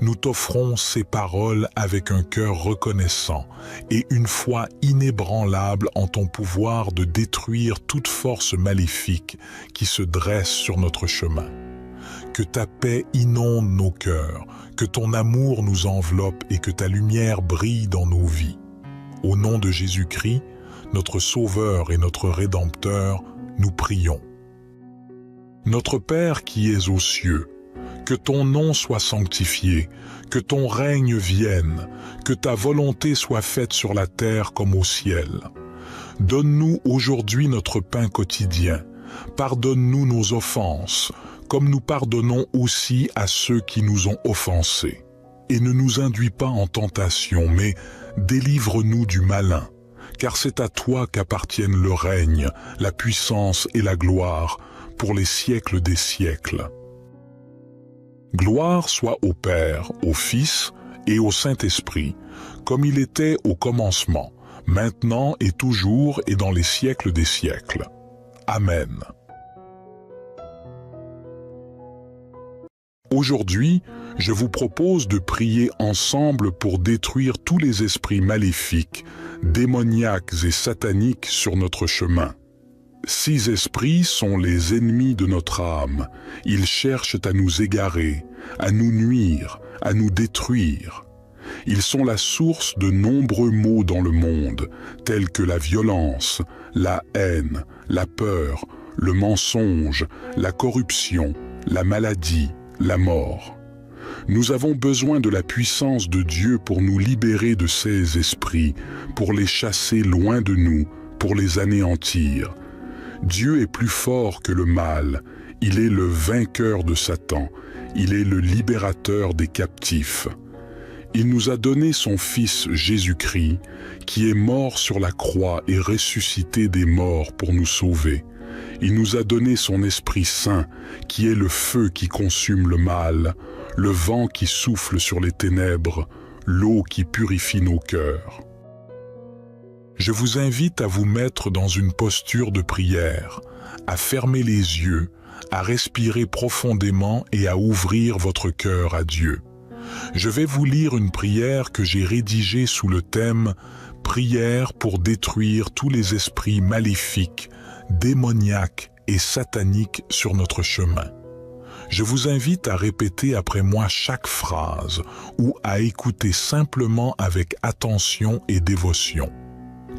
Nous t'offrons ces paroles avec un cœur reconnaissant et une foi inébranlable en ton pouvoir de détruire toute force maléfique qui se dresse sur notre chemin. Que ta paix inonde nos cœurs, que ton amour nous enveloppe et que ta lumière brille dans nos vies. Au nom de Jésus-Christ, notre Sauveur et notre Rédempteur, nous prions. Notre Père qui es aux cieux, que ton nom soit sanctifié, que ton règne vienne, que ta volonté soit faite sur la terre comme au ciel. Donne-nous aujourd'hui notre pain quotidien. Pardonne-nous nos offenses, comme nous pardonnons aussi à ceux qui nous ont offensés. Et ne nous induis pas en tentation, mais délivre-nous du malin, car c'est à toi qu'appartiennent le règne, la puissance et la gloire, pour les siècles des siècles. Gloire soit au Père, au Fils et au Saint-Esprit, comme il était au commencement, maintenant et toujours et dans les siècles des siècles. Amen. Aujourd'hui, je vous propose de prier ensemble pour détruire tous les esprits maléfiques, démoniaques et sataniques sur notre chemin. 6 esprits sont les ennemis de notre âme. Ils cherchent à nous égarer, à nous nuire, à nous détruire. Ils sont la source de nombreux maux dans le monde, tels que la violence, la haine, la peur, le mensonge, la corruption, la maladie, la mort. Nous avons besoin de la puissance de Dieu pour nous libérer de ces esprits, pour les chasser loin de nous, pour les anéantir. Dieu est plus fort que le mal, il est le vainqueur de Satan, il est le libérateur des captifs. Il nous a donné son Fils Jésus-Christ, qui est mort sur la croix et ressuscité des morts pour nous sauver. Il nous a donné son Esprit Saint, qui est le feu qui consume le mal, le vent qui souffle sur les ténèbres, l'eau qui purifie nos cœurs. Je vous invite à vous mettre dans une posture de prière, à fermer les yeux, à respirer profondément et à ouvrir votre cœur à Dieu. Je vais vous lire une prière que j'ai rédigée sous le thème « Prière pour détruire tous les esprits maléfiques, démoniaques et sataniques sur notre chemin ». Je vous invite à répéter après moi chaque phrase ou à écouter simplement avec attention et dévotion.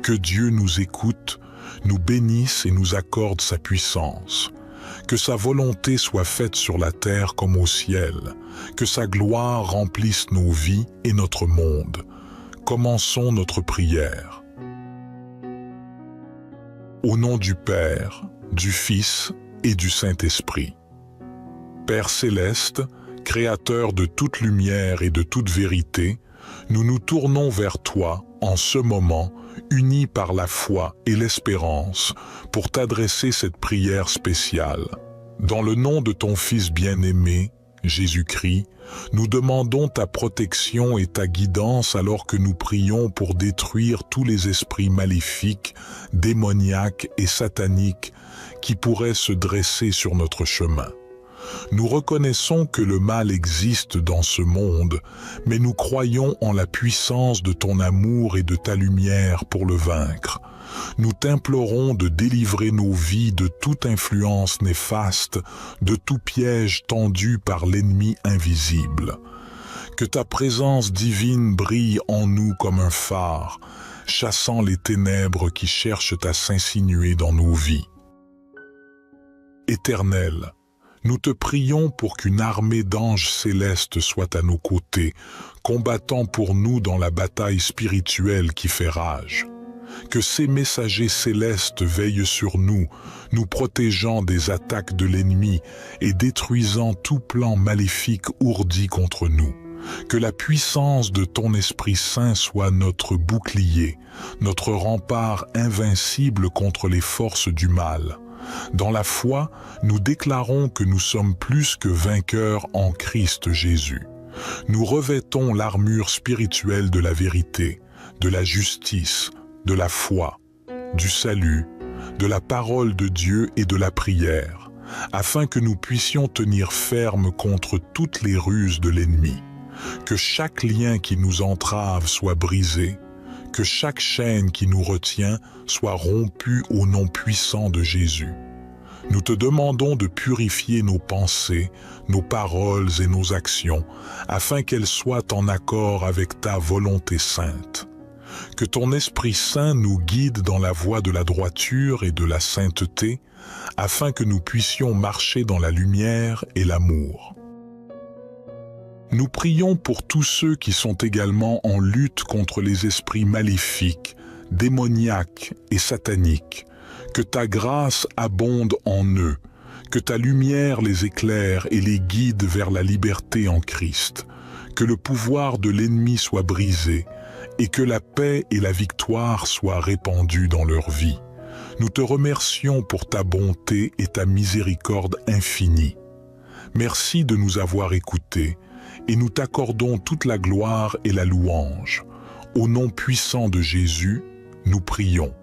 Que Dieu nous écoute, nous bénisse et nous accorde sa puissance. Que sa volonté soit faite sur la terre comme au ciel. Que sa gloire remplisse nos vies et notre monde. Commençons notre prière. Au nom du Père, du Fils et du Saint-Esprit. Père céleste, Créateur de toute lumière et de toute vérité, nous nous tournons vers toi en ce moment, unis par la foi et l'espérance, pour t'adresser cette prière spéciale. Dans le nom de ton Fils bien-aimé, Jésus-Christ, nous demandons ta protection et ta guidance alors que nous prions pour détruire tous les esprits maléfiques, démoniaques et sataniques qui pourraient se dresser sur notre chemin. Nous reconnaissons que le mal existe dans ce monde, mais nous croyons en la puissance de ton amour et de ta lumière pour le vaincre. Nous t'implorons de délivrer nos vies de toute influence néfaste, de tout piège tendu par l'ennemi invisible. Que ta présence divine brille en nous comme un phare, chassant les ténèbres qui cherchent à s'insinuer dans nos vies. Éternel, nous te prions pour qu'une armée d'anges célestes soit à nos côtés, combattant pour nous dans la bataille spirituelle qui fait rage. Que ces messagers célestes veillent sur nous, nous protégeant des attaques de l'ennemi et détruisant tout plan maléfique ourdi contre nous. Que la puissance de ton Esprit Saint soit notre bouclier, notre rempart invincible contre les forces du mal. Dans la foi, nous déclarons que nous sommes plus que vainqueurs en Christ Jésus. Nous revêtons l'armure spirituelle de la vérité, de la justice, de la foi, du salut, de la parole de Dieu et de la prière, afin que nous puissions tenir ferme contre toutes les ruses de l'ennemi. Que chaque lien qui nous entrave soit brisé, que chaque chaîne qui nous retient soit rompue au nom puissant de Jésus. Nous te demandons de purifier nos pensées, nos paroles et nos actions, afin qu'elles soient en accord avec ta volonté sainte. Que ton Esprit Saint nous guide dans la voie de la droiture et de la sainteté, afin que nous puissions marcher dans la lumière et l'amour. Nous prions pour tous ceux qui sont également en lutte contre les esprits maléfiques, démoniaques et sataniques. Que ta grâce abonde en eux, que ta lumière les éclaire et les guide vers la liberté en Christ. Que le pouvoir de l'ennemi soit brisé et que la paix et la victoire soient répandues dans leur vie. Nous te remercions pour ta bonté et ta miséricorde infinie. Merci de nous avoir écoutés et nous t'accordons toute la gloire et la louange. Au nom puissant de Jésus, nous prions.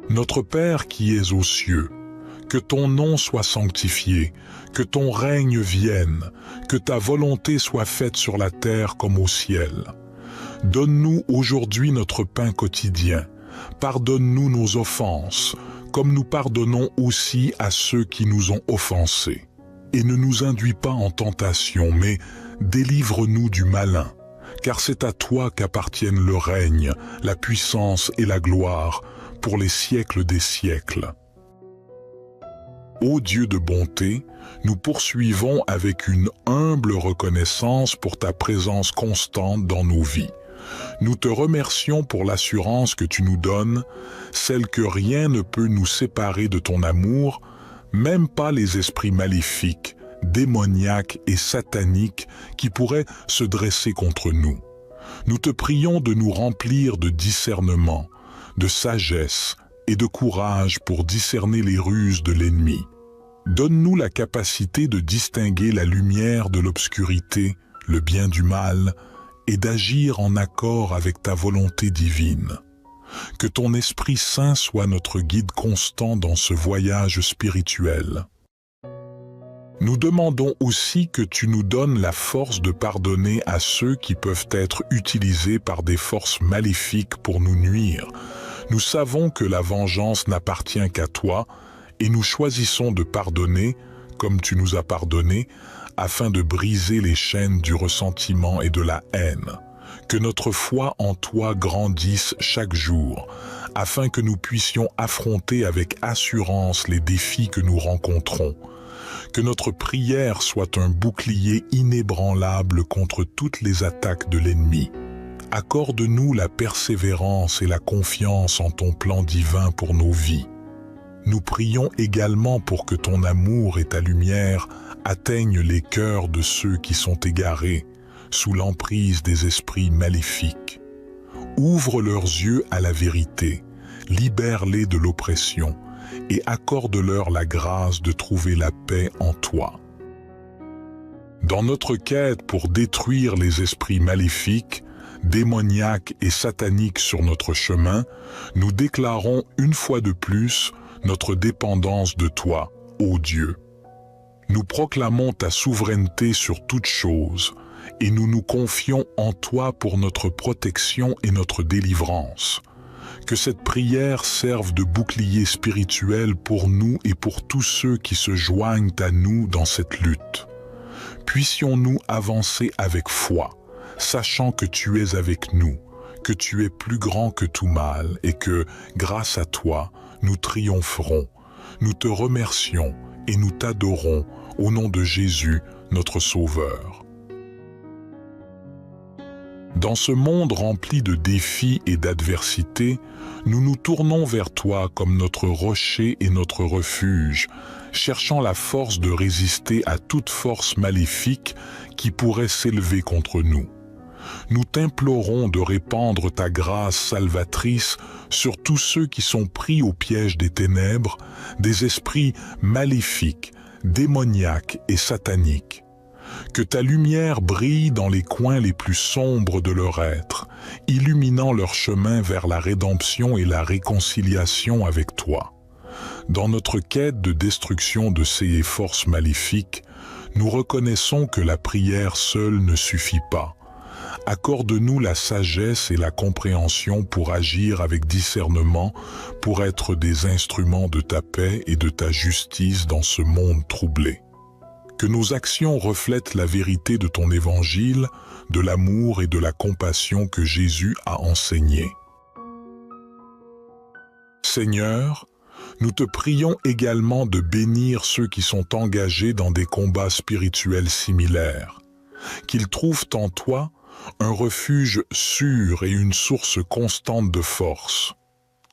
Notre Père qui es aux cieux, que ton nom soit sanctifié, que ton règne vienne, que ta volonté soit faite sur la terre comme au ciel. Donne-nous aujourd'hui notre pain quotidien. Pardonne-nous nos offenses, comme nous pardonnons aussi à ceux qui nous ont offensés. Et ne nous induis pas en tentation, mais délivre-nous du malin, car c'est à toi qu'appartiennent le règne, la puissance et la gloire, pour les siècles des siècles. Ô Dieu de bonté, nous poursuivons avec une humble reconnaissance pour ta présence constante dans nos vies. Nous te remercions pour l'assurance que tu nous donnes, celle que rien ne peut nous séparer de ton amour, même pas les esprits maléfiques, démoniaques et sataniques qui pourraient se dresser contre nous. Nous te prions de nous remplir de discernement, de sagesse et de courage pour discerner les ruses de l'ennemi. Donne-nous la capacité de distinguer la lumière de l'obscurité, le bien du mal, et d'agir en accord avec ta volonté divine. Que ton Esprit Saint soit notre guide constant dans ce voyage spirituel. Nous demandons aussi que tu nous donnes la force de pardonner à ceux qui peuvent être utilisés par des forces maléfiques pour nous nuire. Nous savons que la vengeance n'appartient qu'à toi et nous choisissons de pardonner, comme tu nous as pardonné, afin de briser les chaînes du ressentiment et de la haine. Que notre foi en toi grandisse chaque jour, afin que nous puissions affronter avec assurance les défis que nous rencontrons. Que notre prière soit un bouclier inébranlable contre toutes les attaques de l'ennemi. Accorde-nous la persévérance et la confiance en ton plan divin pour nos vies. Nous prions également pour que ton amour et ta lumière atteignent les cœurs de ceux qui sont égarés, sous l'emprise des esprits maléfiques. Ouvre leurs yeux à la vérité, libère-les de l'oppression et accorde-leur la grâce de trouver la paix en toi. Dans notre quête pour détruire les esprits maléfiques, démoniaques et sataniques sur notre chemin, nous déclarons une fois de plus notre dépendance de toi, ô Dieu. Nous proclamons ta souveraineté sur toutes choses et nous nous confions en toi pour notre protection et notre délivrance. Que cette prière serve de bouclier spirituel pour nous et pour tous ceux qui se joignent à nous dans cette lutte. Puissions-nous avancer avec foi, sachant que tu es avec nous, que tu es plus grand que tout mal et que, grâce à toi, nous triompherons. Nous te remercions et nous t'adorons au nom de Jésus, notre Sauveur. Dans ce monde rempli de défis et d'adversités, nous nous tournons vers toi comme notre rocher et notre refuge, cherchant la force de résister à toute force maléfique qui pourrait s'élever contre nous. Nous t'implorons de répandre ta grâce salvatrice sur tous ceux qui sont pris au piège des ténèbres, des esprits maléfiques, démoniaques et sataniques. Que ta lumière brille dans les coins les plus sombres de leur être, illuminant leur chemin vers la rédemption et la réconciliation avec toi. Dans notre quête de destruction de ces forces maléfiques, nous reconnaissons que la prière seule ne suffit pas. Accorde-nous la sagesse et la compréhension pour agir avec discernement, pour être des instruments de ta paix et de ta justice dans ce monde troublé. Que nos actions reflètent la vérité de ton évangile, de l'amour et de la compassion que Jésus a enseigné. Seigneur, nous te prions également de bénir ceux qui sont engagés dans des combats spirituels similaires, qu'ils trouvent en toi un refuge sûr et une source constante de force.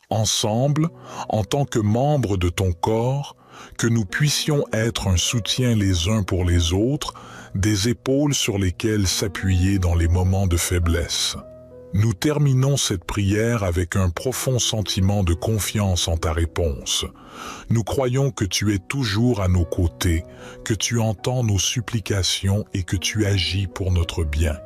Ensemble, en tant que membres de ton corps, que nous puissions être un soutien les uns pour les autres, des épaules sur lesquelles s'appuyer dans les moments de faiblesse. Nous terminons cette prière avec un profond sentiment de confiance en ta réponse. Nous croyons que tu es toujours à nos côtés, que tu entends nos supplications et que tu agis pour notre bien.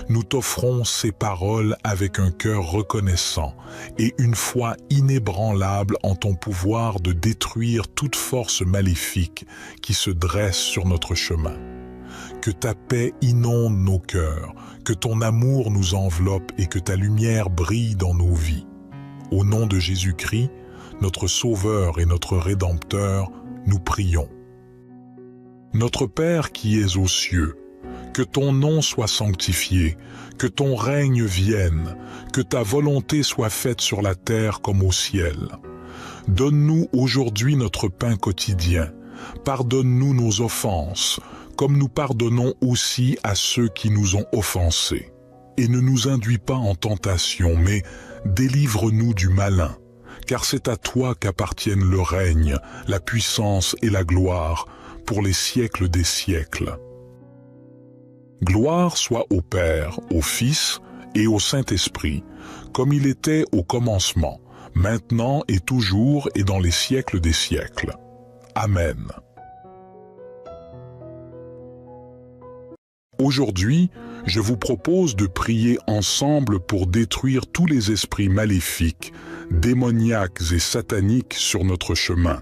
Nous t'offrons ces paroles avec un cœur reconnaissant et une foi inébranlable en ton pouvoir de détruire toute force maléfique qui se dresse sur notre chemin. Que ta paix inonde nos cœurs, que ton amour nous enveloppe et que ta lumière brille dans nos vies. Au nom de Jésus-Christ, notre Sauveur et notre Rédempteur, nous prions. Notre Père qui es aux cieux, que ton nom soit sanctifié, que ton règne vienne, que ta volonté soit faite sur la terre comme au ciel. Donne-nous aujourd'hui notre pain quotidien. Pardonne-nous nos offenses, comme nous pardonnons aussi à ceux qui nous ont offensés. Et ne nous induis pas en tentation, mais délivre-nous du malin, car c'est à toi qu'appartiennent le règne, la puissance et la gloire, pour les siècles des siècles. Gloire soit au Père, au Fils et au Saint-Esprit, comme il était au commencement, maintenant et toujours et dans les siècles des siècles. Amen. Aujourd'hui, je vous propose de prier ensemble pour détruire tous les esprits maléfiques, démoniaques et sataniques sur notre chemin.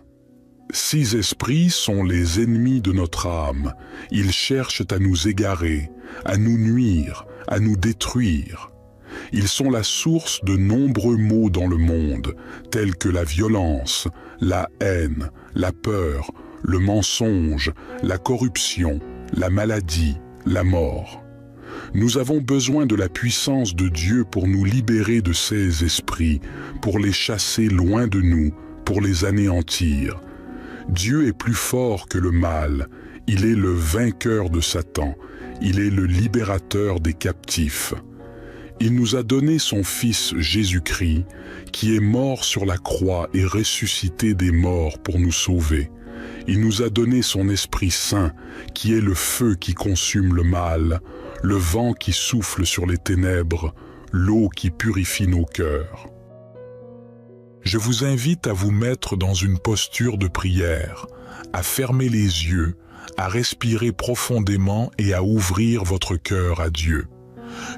6 esprits sont les ennemis de notre âme. Ils cherchent à nous égarer, à nous nuire, à nous détruire. Ils sont la source de nombreux maux dans le monde, tels que la violence, la haine, la peur, le mensonge, la corruption, la maladie, la mort. Nous avons besoin de la puissance de Dieu pour nous libérer de ces esprits, pour les chasser loin de nous, pour les anéantir. Dieu est plus fort que le mal, il est le vainqueur de Satan, il est le libérateur des captifs. Il nous a donné son Fils Jésus-Christ, qui est mort sur la croix et ressuscité des morts pour nous sauver. Il nous a donné son Esprit Saint, qui est le feu qui consume le mal, le vent qui souffle sur les ténèbres, l'eau qui purifie nos cœurs. Je vous invite à vous mettre dans une posture de prière, à fermer les yeux, à respirer profondément et à ouvrir votre cœur à Dieu.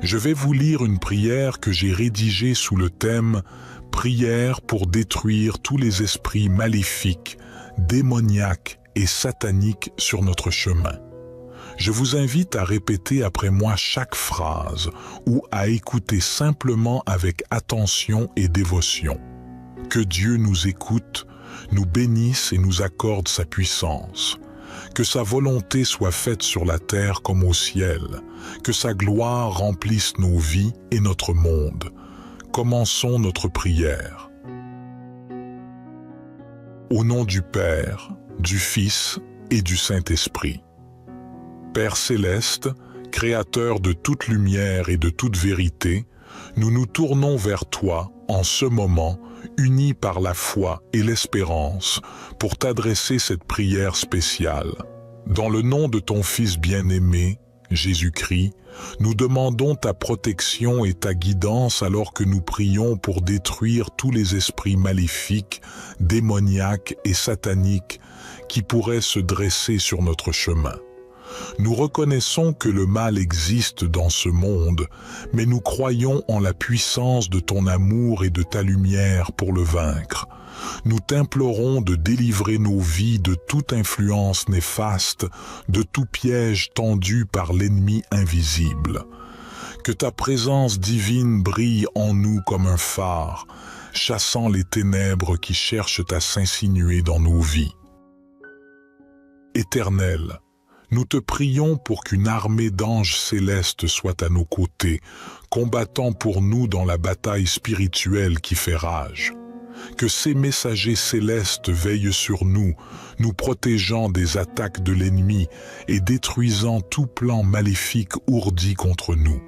Je vais vous lire une prière que j'ai rédigée sous le thème « Prière pour détruire tous les esprits maléfiques, démoniaques et sataniques sur notre chemin ». Je vous invite à répéter après moi chaque phrase ou à écouter simplement avec attention et dévotion. Que Dieu nous écoute, nous bénisse et nous accorde sa puissance. Que sa volonté soit faite sur la terre comme au ciel. Que sa gloire remplisse nos vies et notre monde. Commençons notre prière. Au nom du Père, du Fils et du Saint-Esprit. Père céleste, Créateur de toute lumière et de toute vérité, nous nous tournons vers toi en ce moment, unis par la foi et l'espérance, pour t'adresser cette prière spéciale. Dans le nom de ton Fils bien-aimé, Jésus-Christ, nous demandons ta protection et ta guidance alors que nous prions pour détruire tous les esprits maléfiques, démoniaques et sataniques qui pourraient se dresser sur notre chemin. Nous reconnaissons que le mal existe dans ce monde, mais nous croyons en la puissance de ton amour et de ta lumière pour le vaincre. Nous t'implorons de délivrer nos vies de toute influence néfaste, de tout piège tendu par l'ennemi invisible. Que ta présence divine brille en nous comme un phare, chassant les ténèbres qui cherchent à s'insinuer dans nos vies. Éternel, nous te prions pour qu'une armée d'anges célestes soit à nos côtés, combattant pour nous dans la bataille spirituelle qui fait rage. Que ces messagers célestes veillent sur nous, nous protégeant des attaques de l'ennemi et détruisant tout plan maléfique ourdi contre nous.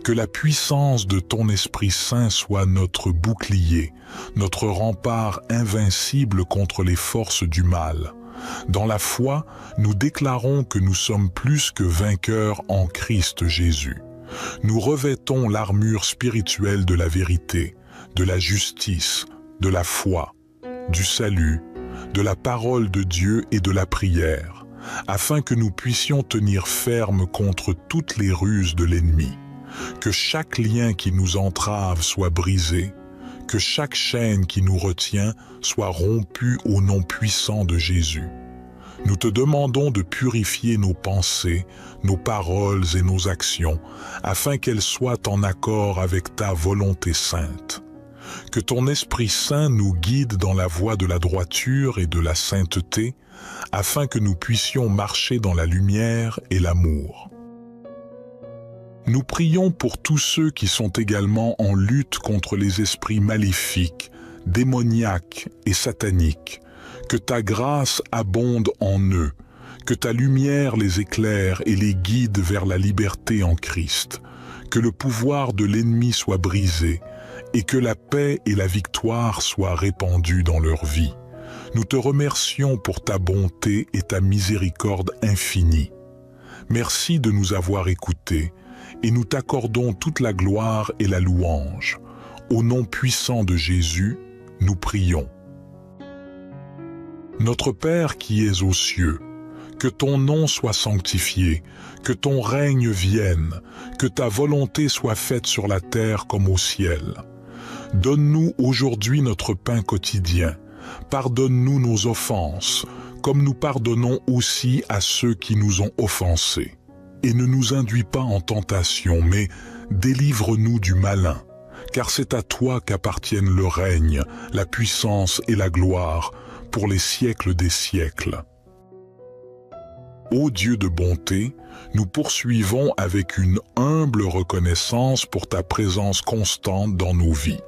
Que la puissance de ton Esprit Saint soit notre bouclier, notre rempart invincible contre les forces du mal. Dans la foi, nous déclarons que nous sommes plus que vainqueurs en Christ Jésus. Nous revêtons l'armure spirituelle de la vérité, de la justice, de la foi, du salut, de la parole de Dieu et de la prière, afin que nous puissions tenir ferme contre toutes les ruses de l'ennemi. Que chaque lien qui nous entrave soit brisé, que chaque chaîne qui nous retient soit rompue au nom puissant de Jésus. Nous te demandons de purifier nos pensées, nos paroles et nos actions, afin qu'elles soient en accord avec ta volonté sainte. Que ton Esprit Saint nous guide dans la voie de la droiture et de la sainteté, afin que nous puissions marcher dans la lumière et l'amour. Nous prions pour tous ceux qui sont également en lutte contre les esprits maléfiques, démoniaques et sataniques. Que ta grâce abonde en eux, que ta lumière les éclaire et les guide vers la liberté en Christ. Que le pouvoir de l'ennemi soit brisé et que la paix et la victoire soient répandues dans leur vie. Nous te remercions pour ta bonté et ta miséricorde infinie. Merci de nous avoir écoutés et nous t'accordons toute la gloire et la louange. Au nom puissant de Jésus, nous prions. Notre Père qui es aux cieux, que ton nom soit sanctifié, que ton règne vienne, que ta volonté soit faite sur la terre comme au ciel. Donne-nous aujourd'hui notre pain quotidien. Pardonne-nous nos offenses, comme nous pardonnons aussi à ceux qui nous ont offensés. Et ne nous induis pas en tentation, mais délivre-nous du malin, car c'est à toi qu'appartiennent le règne, la puissance et la gloire, pour les siècles des siècles. Ô Dieu de bonté, nous poursuivons avec une humble reconnaissance pour ta présence constante dans nos vies.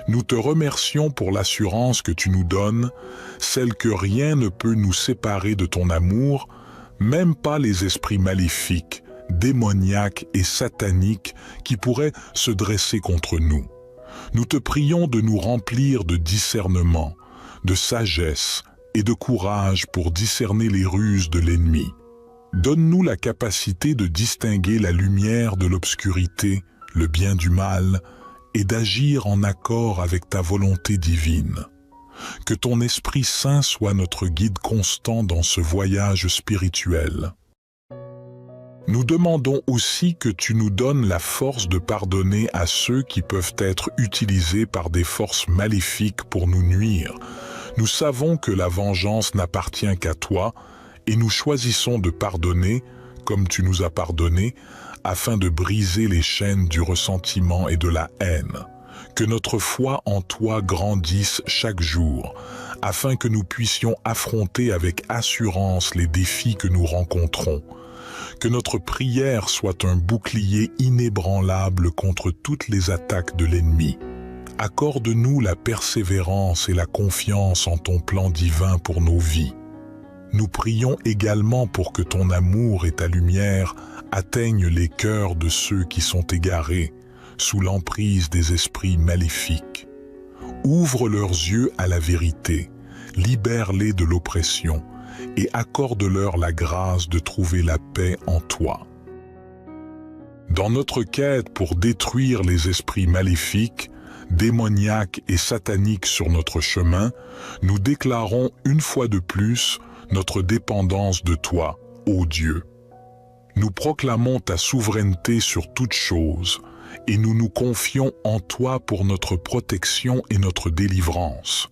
Nous te remercions pour l'assurance que tu nous donnes, celle que rien ne peut nous séparer de ton amour, même pas les esprits maléfiques, démoniaques et sataniques qui pourraient se dresser contre nous. Nous te prions de nous remplir de discernement, de sagesse et de courage pour discerner les ruses de l'ennemi. Donne-nous la capacité de distinguer la lumière de l'obscurité, le bien du mal, et d'agir en accord avec ta volonté divine. Que ton Esprit Saint soit notre guide constant dans ce voyage spirituel. Nous demandons aussi que tu nous donnes la force de pardonner à ceux qui peuvent être utilisés par des forces maléfiques pour nous nuire. Nous savons que la vengeance n'appartient qu'à toi et nous choisissons de pardonner, comme tu nous as pardonné, afin de briser les chaînes du ressentiment et de la haine. Que notre foi en toi grandisse chaque jour, afin que nous puissions affronter avec assurance les défis que nous rencontrons. Que notre prière soit un bouclier inébranlable contre toutes les attaques de l'ennemi. Accorde-nous la persévérance et la confiance en ton plan divin pour nos vies. Nous prions également pour que ton amour et ta lumière atteignent les cœurs de ceux qui sont égarés, sous l'emprise des esprits maléfiques. Ouvre leurs yeux à la vérité, libère-les de l'oppression et accorde-leur la grâce de trouver la paix en toi. Dans notre quête pour détruire les esprits maléfiques, démoniaques et sataniques sur notre chemin, nous déclarons une fois de plus notre dépendance de toi, ô Dieu. Nous proclamons ta souveraineté sur toutes choses et nous nous confions en toi pour notre protection et notre délivrance.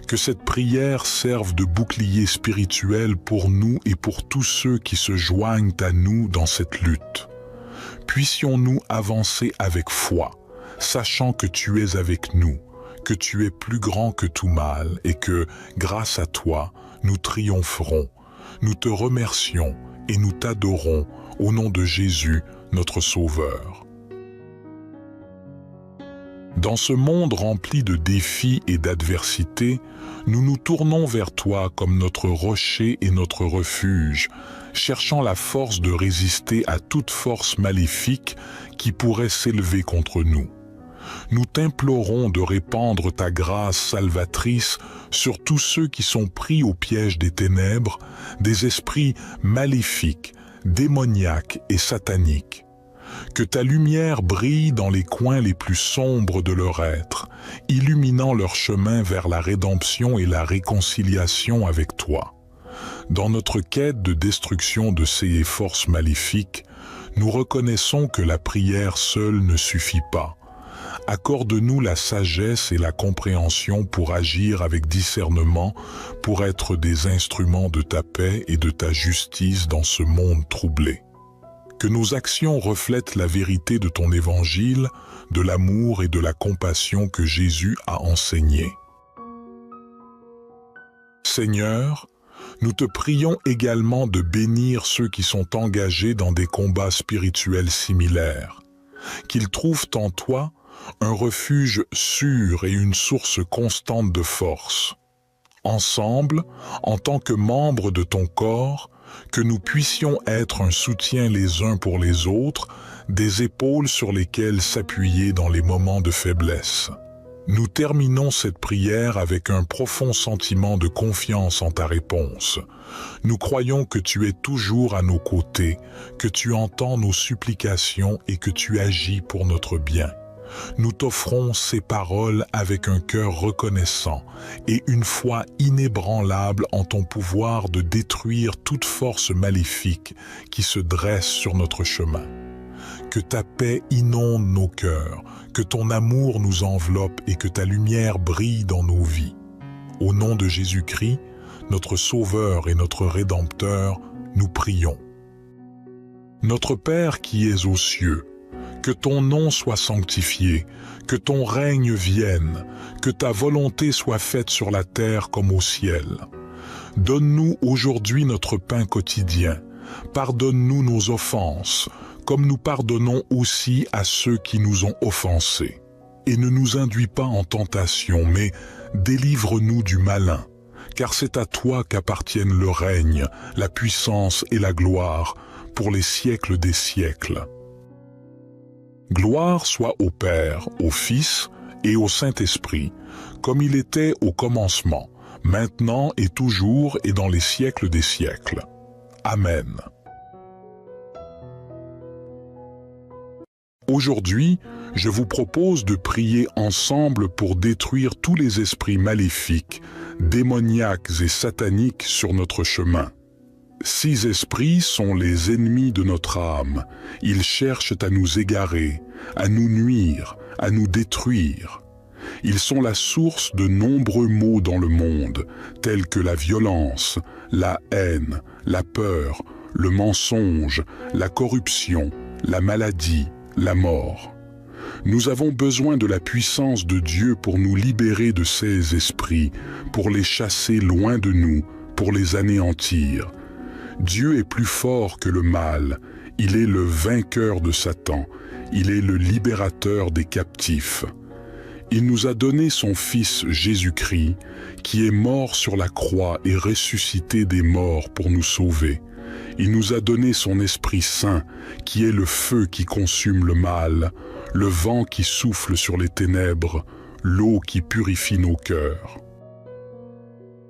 Que cette prière serve de bouclier spirituel pour nous et pour tous ceux qui se joignent à nous dans cette lutte. Puissions-nous avancer avec foi, sachant que tu es avec nous, que tu es plus grand que tout mal et que, grâce à toi, nous triompherons. Nous te remercions et nous t'adorons au nom de Jésus, notre Sauveur. Dans ce monde rempli de défis et d'adversités, nous nous tournons vers toi comme notre rocher et notre refuge, cherchant la force de résister à toute force maléfique qui pourrait s'élever contre nous. Nous t'implorons de répandre ta grâce salvatrice sur tous ceux qui sont pris au piège des ténèbres, des esprits maléfiques, démoniaques et sataniques. Que ta lumière brille dans les coins les plus sombres de leur être, illuminant leur chemin vers la rédemption et la réconciliation avec toi. Dans notre quête de destruction de ces forces maléfiques, nous reconnaissons que la prière seule ne suffit pas. Accorde-nous la sagesse et la compréhension pour agir avec discernement, pour être des instruments de ta paix et de ta justice dans ce monde troublé. Que nos actions reflètent la vérité de ton évangile, de l'amour et de la compassion que Jésus a enseigné. Seigneur, nous te prions également de bénir ceux qui sont engagés dans des combats spirituels similaires, qu'ils trouvent en toi un refuge sûr et une source constante de force. Ensemble, en tant que membres de ton corps, que nous puissions être un soutien les uns pour les autres, des épaules sur lesquelles s'appuyer dans les moments de faiblesse. Nous terminons cette prière avec un profond sentiment de confiance en ta réponse. Nous croyons que tu es toujours à nos côtés, que tu entends nos supplications et que tu agis pour notre bien. Nous t'offrons ces paroles avec un cœur reconnaissant et une foi inébranlable en ton pouvoir de détruire toute force maléfique qui se dresse sur notre chemin. Que ta paix inonde nos cœurs, que ton amour nous enveloppe et que ta lumière brille dans nos vies. Au nom de Jésus-Christ, notre Sauveur et notre Rédempteur, nous prions. Notre Père qui es aux cieux, que ton nom soit sanctifié, que ton règne vienne, que ta volonté soit faite sur la terre comme au ciel. Donne-nous aujourd'hui notre pain quotidien. Pardonne-nous nos offenses, comme nous pardonnons aussi à ceux qui nous ont offensés. Et ne nous induis pas en tentation, mais délivre-nous du malin, car c'est à toi qu'appartiennent le règne, la puissance et la gloire, pour les siècles des siècles. Gloire soit au Père, au Fils et au Saint-Esprit, comme il était au commencement, maintenant et toujours et dans les siècles des siècles. Amen. Aujourd'hui, je vous propose de prier ensemble pour détruire tous les esprits maléfiques, démoniaques et sataniques sur notre chemin. 6 esprits sont les ennemis de notre âme. Ils cherchent à nous égarer, à nous nuire, à nous détruire. Ils sont la source de nombreux maux dans le monde, tels que la violence, la haine, la peur, le mensonge, la corruption, la maladie, la mort. Nous avons besoin de la puissance de Dieu pour nous libérer de ces esprits, pour les chasser loin de nous, pour les anéantir. Dieu est plus fort que le mal, il est le vainqueur de Satan, il est le libérateur des captifs. Il nous a donné son Fils Jésus-Christ, qui est mort sur la croix et ressuscité des morts pour nous sauver. Il nous a donné son Esprit Saint, qui est le feu qui consume le mal, le vent qui souffle sur les ténèbres, l'eau qui purifie nos cœurs.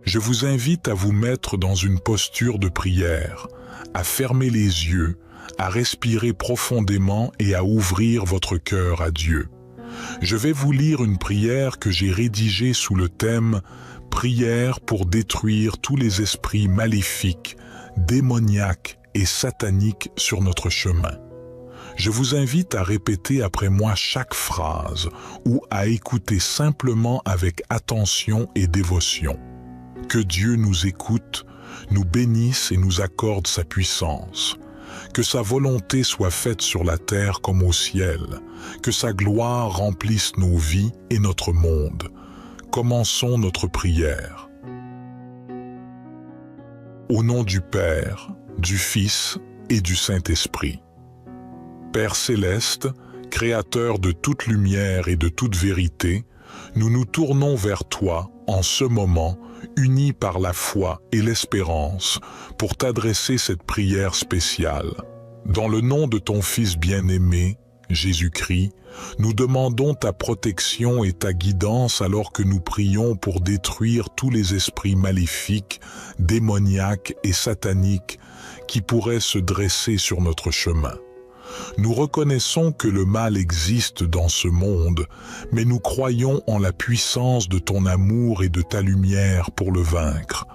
Je vous invite à vous mettre dans une posture de prière, à fermer les yeux, à respirer profondément et à ouvrir votre cœur à Dieu. Je vais vous lire une prière que j'ai rédigée sous le thème « Prière pour détruire tous les esprits maléfiques, démoniaques et sataniques sur notre chemin ». Je vous invite à répéter après moi chaque phrase ou à écouter simplement avec attention et dévotion. Que Dieu nous écoute, nous bénisse et nous accorde sa puissance. Que sa volonté soit faite sur la terre comme au ciel. Que sa gloire remplisse nos vies et notre monde. Commençons notre prière. Au nom du Père, du Fils et du Saint-Esprit. Père céleste, Créateur de toute lumière et de toute vérité, nous nous tournons vers toi en ce moment, unis par la foi et l'espérance, pour t'adresser cette prière spéciale. Dans le nom de ton Fils bien-aimé, Jésus-Christ, nous demandons ta protection et ta guidance alors que nous prions pour détruire tous les esprits maléfiques, démoniaques et sataniques qui pourraient se dresser sur notre chemin. Nous reconnaissons que le mal existe dans ce monde, mais nous croyons en la puissance de ton amour et de ta lumière pour le vaincre.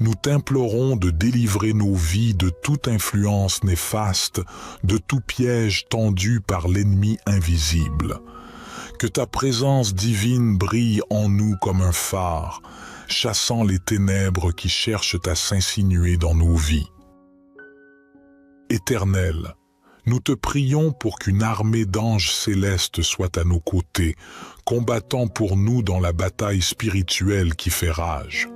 Nous t'implorons de délivrer nos vies de toute influence néfaste, de tout piège tendu par l'ennemi invisible. Que ta présence divine brille en nous comme un phare, chassant les ténèbres qui cherchent à s'insinuer dans nos vies. Éternel, nous te prions pour qu'une armée d'anges célestes soit à nos côtés, combattant pour nous dans la bataille spirituelle qui fait rage.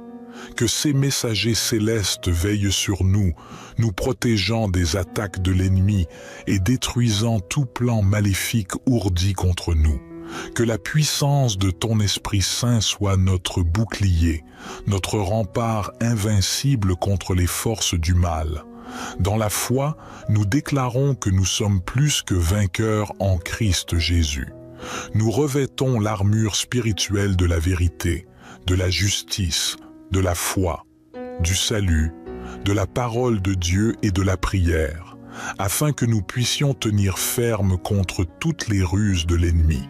Que ces messagers célestes veillent sur nous, nous protégeant des attaques de l'ennemi et détruisant tout plan maléfique ourdi contre nous. Que la puissance de ton Esprit Saint soit notre bouclier, notre rempart invincible contre les forces du mal. Dans la foi, nous déclarons que nous sommes plus que vainqueurs en Christ Jésus. Nous revêtons l'armure spirituelle de la vérité, de la justice, de la foi, du salut, de la parole de Dieu et de la prière, afin que nous puissions tenir ferme contre toutes les ruses de l'ennemi.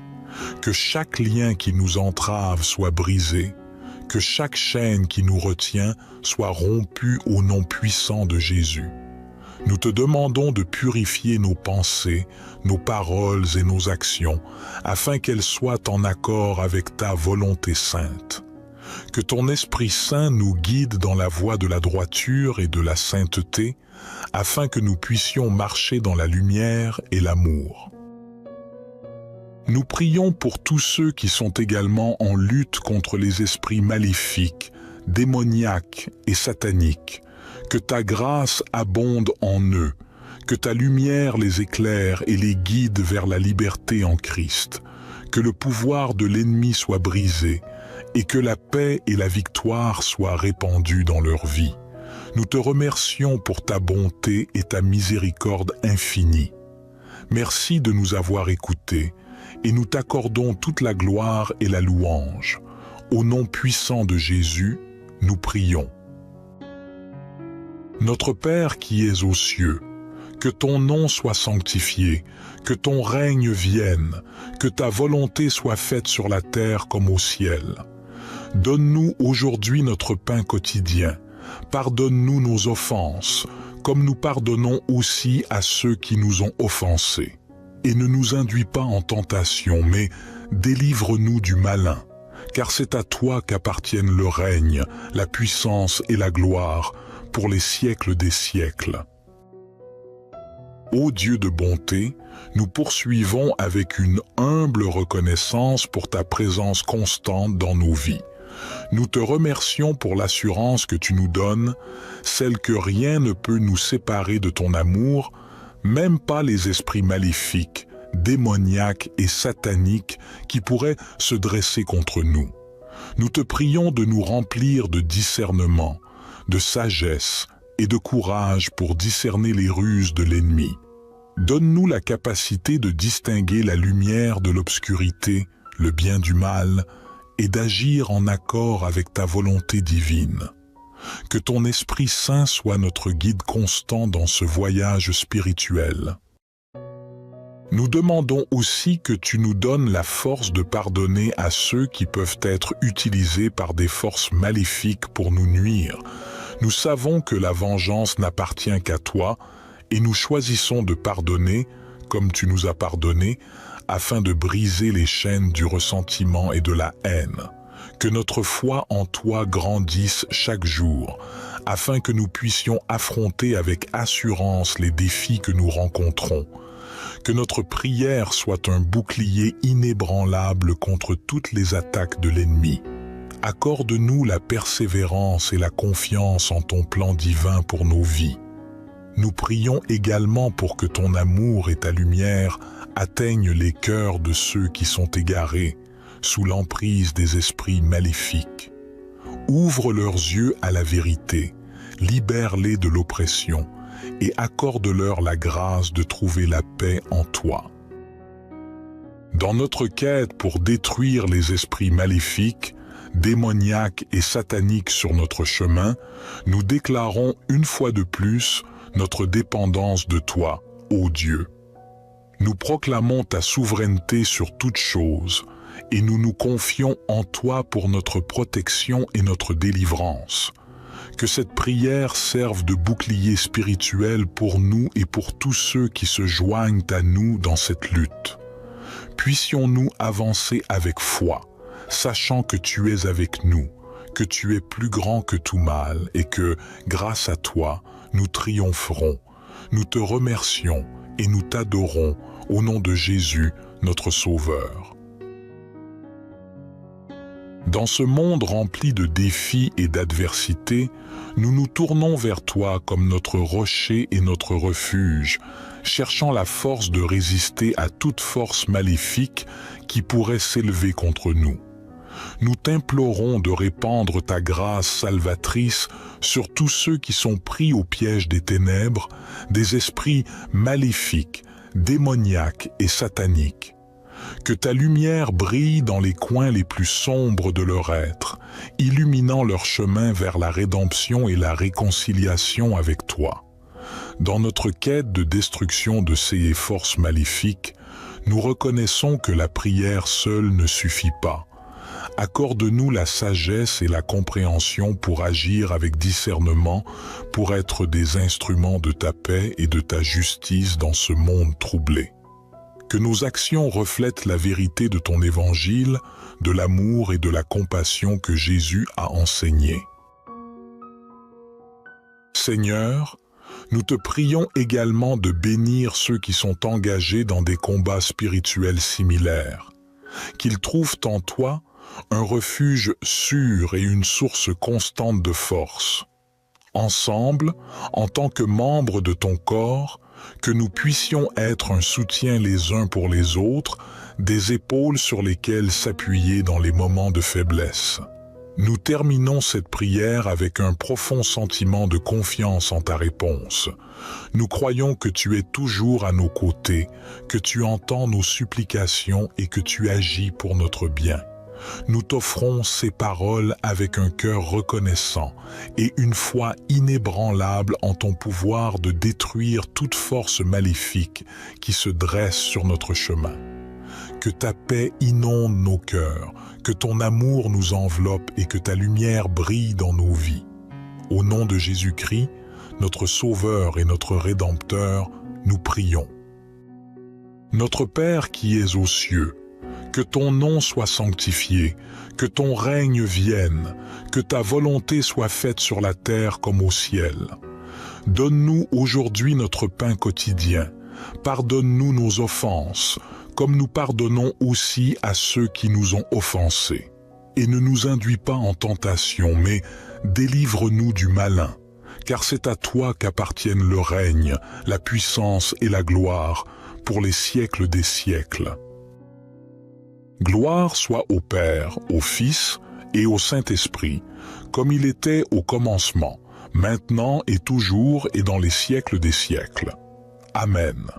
Que chaque lien qui nous entrave soit brisé, que chaque chaîne qui nous retient soit rompue au nom puissant de Jésus. Nous te demandons de purifier nos pensées, nos paroles et nos actions, afin qu'elles soient en accord avec ta volonté sainte. Que ton Esprit Saint nous guide dans la voie de la droiture et de la sainteté, afin que nous puissions marcher dans la lumière et l'amour. Nous prions pour tous ceux qui sont également en lutte contre les esprits maléfiques, démoniaques et sataniques. Que ta grâce abonde en eux, que ta lumière les éclaire et les guide vers la liberté en Christ. Que le pouvoir de l'ennemi soit brisé et que la paix et la victoire soient répandues dans leur vie. Nous te remercions pour ta bonté et ta miséricorde infinie. Merci de nous avoir écoutés et nous t'accordons toute la gloire et la louange. Au nom puissant de Jésus, nous prions. Notre Père qui es aux cieux, que ton nom soit sanctifié, que ton règne vienne, que ta volonté soit faite sur la terre comme au ciel. Donne-nous aujourd'hui notre pain quotidien. Pardonne-nous nos offenses, comme nous pardonnons aussi à ceux qui nous ont offensés. Et ne nous induis pas en tentation, mais délivre-nous du malin, car c'est à toi qu'appartiennent le règne, la puissance et la gloire, pour les siècles des siècles. Ô Dieu de bonté, nous poursuivons avec une humble reconnaissance pour ta présence constante dans nos vies. Nous te remercions pour l'assurance que tu nous donnes, celle que rien ne peut nous séparer de ton amour, même pas les esprits maléfiques, démoniaques et sataniques qui pourraient se dresser contre nous. Nous te prions de nous remplir de discernement, de sagesse et de courage pour discerner les ruses de l'ennemi. Donne-nous la capacité de distinguer la lumière de l'obscurité, le bien du mal, et d'agir en accord avec ta volonté divine. Que ton Esprit Saint soit notre guide constant dans ce voyage spirituel. Nous demandons aussi que tu nous donnes la force de pardonner à ceux qui peuvent être utilisés par des forces maléfiques pour nous nuire. Nous savons que la vengeance n'appartient qu'à toi et nous choisissons de pardonner, comme tu nous as pardonné, afin de briser les chaînes du ressentiment et de la haine. Que notre foi en toi grandisse chaque jour, afin que nous puissions affronter avec assurance les défis que nous rencontrons. Que notre prière soit un bouclier inébranlable contre toutes les attaques de l'ennemi. Accorde-nous la persévérance et la confiance en ton plan divin pour nos vies. Nous prions également pour que ton amour et ta lumière atteignent les cœurs de ceux qui sont égarés, sous l'emprise des esprits maléfiques. Ouvre leurs yeux à la vérité, libère-les de l'oppression et accorde-leur la grâce de trouver la paix en toi. Dans notre quête pour détruire les esprits maléfiques, démoniaques et sataniques sur notre chemin, nous déclarons une fois de plus notre dépendance de toi, ô Dieu. Nous proclamons ta souveraineté sur toute chose et nous nous confions en toi pour notre protection et notre délivrance. Que cette prière serve de bouclier spirituel pour nous et pour tous ceux qui se joignent à nous dans cette lutte. Puissions-nous avancer avec foi, sachant que tu es avec nous, que tu es plus grand que tout mal et que, grâce à toi, nous triompherons. Nous te remercions et nous t'adorons au nom de Jésus, notre Sauveur. Dans ce monde rempli de défis et d'adversités, nous nous tournons vers toi comme notre rocher et notre refuge, cherchant la force de résister à toute force maléfique qui pourrait s'élever contre nous. Nous t'implorons de répandre ta grâce salvatrice sur tous ceux qui sont pris au piège des ténèbres, des esprits maléfiques, démoniaques et sataniques. Que ta lumière brille dans les coins les plus sombres de leur être, illuminant leur chemin vers la rédemption et la réconciliation avec toi. Dans notre quête de destruction de ces forces maléfiques, nous reconnaissons que la prière seule ne suffit pas. Accorde-nous la sagesse et la compréhension pour agir avec discernement, pour être des instruments de ta paix et de ta justice dans ce monde troublé. Que nos actions reflètent la vérité de ton évangile, de l'amour et de la compassion que Jésus a enseigné. Seigneur, nous te prions également de bénir ceux qui sont engagés dans des combats spirituels similaires, qu'ils trouvent en toi un refuge sûr et une source constante de force. Ensemble, en tant que membres de ton corps, que nous puissions être un soutien les uns pour les autres, des épaules sur lesquelles s'appuyer dans les moments de faiblesse. Nous terminons cette prière avec un profond sentiment de confiance en ta réponse. Nous croyons que tu es toujours à nos côtés, que tu entends nos supplications et que tu agis pour notre bien. Nous t'offrons ces paroles avec un cœur reconnaissant et une foi inébranlable en ton pouvoir de détruire toute force maléfique qui se dresse sur notre chemin. Que ta paix inonde nos cœurs, que ton amour nous enveloppe et que ta lumière brille dans nos vies. Au nom de Jésus-Christ, notre Sauveur et notre Rédempteur, nous prions. Notre Père qui es aux cieux, que ton nom soit sanctifié, que ton règne vienne, que ta volonté soit faite sur la terre comme au ciel. Donne-nous aujourd'hui notre pain quotidien. Pardonne-nous nos offenses, comme nous pardonnons aussi à ceux qui nous ont offensés. Et ne nous induis pas en tentation, mais délivre-nous du malin, car c'est à toi qu'appartiennent le règne, la puissance et la gloire, pour les siècles des siècles. Gloire soit au Père, au Fils et au Saint-Esprit, comme il était au commencement, maintenant et toujours et dans les siècles des siècles. Amen.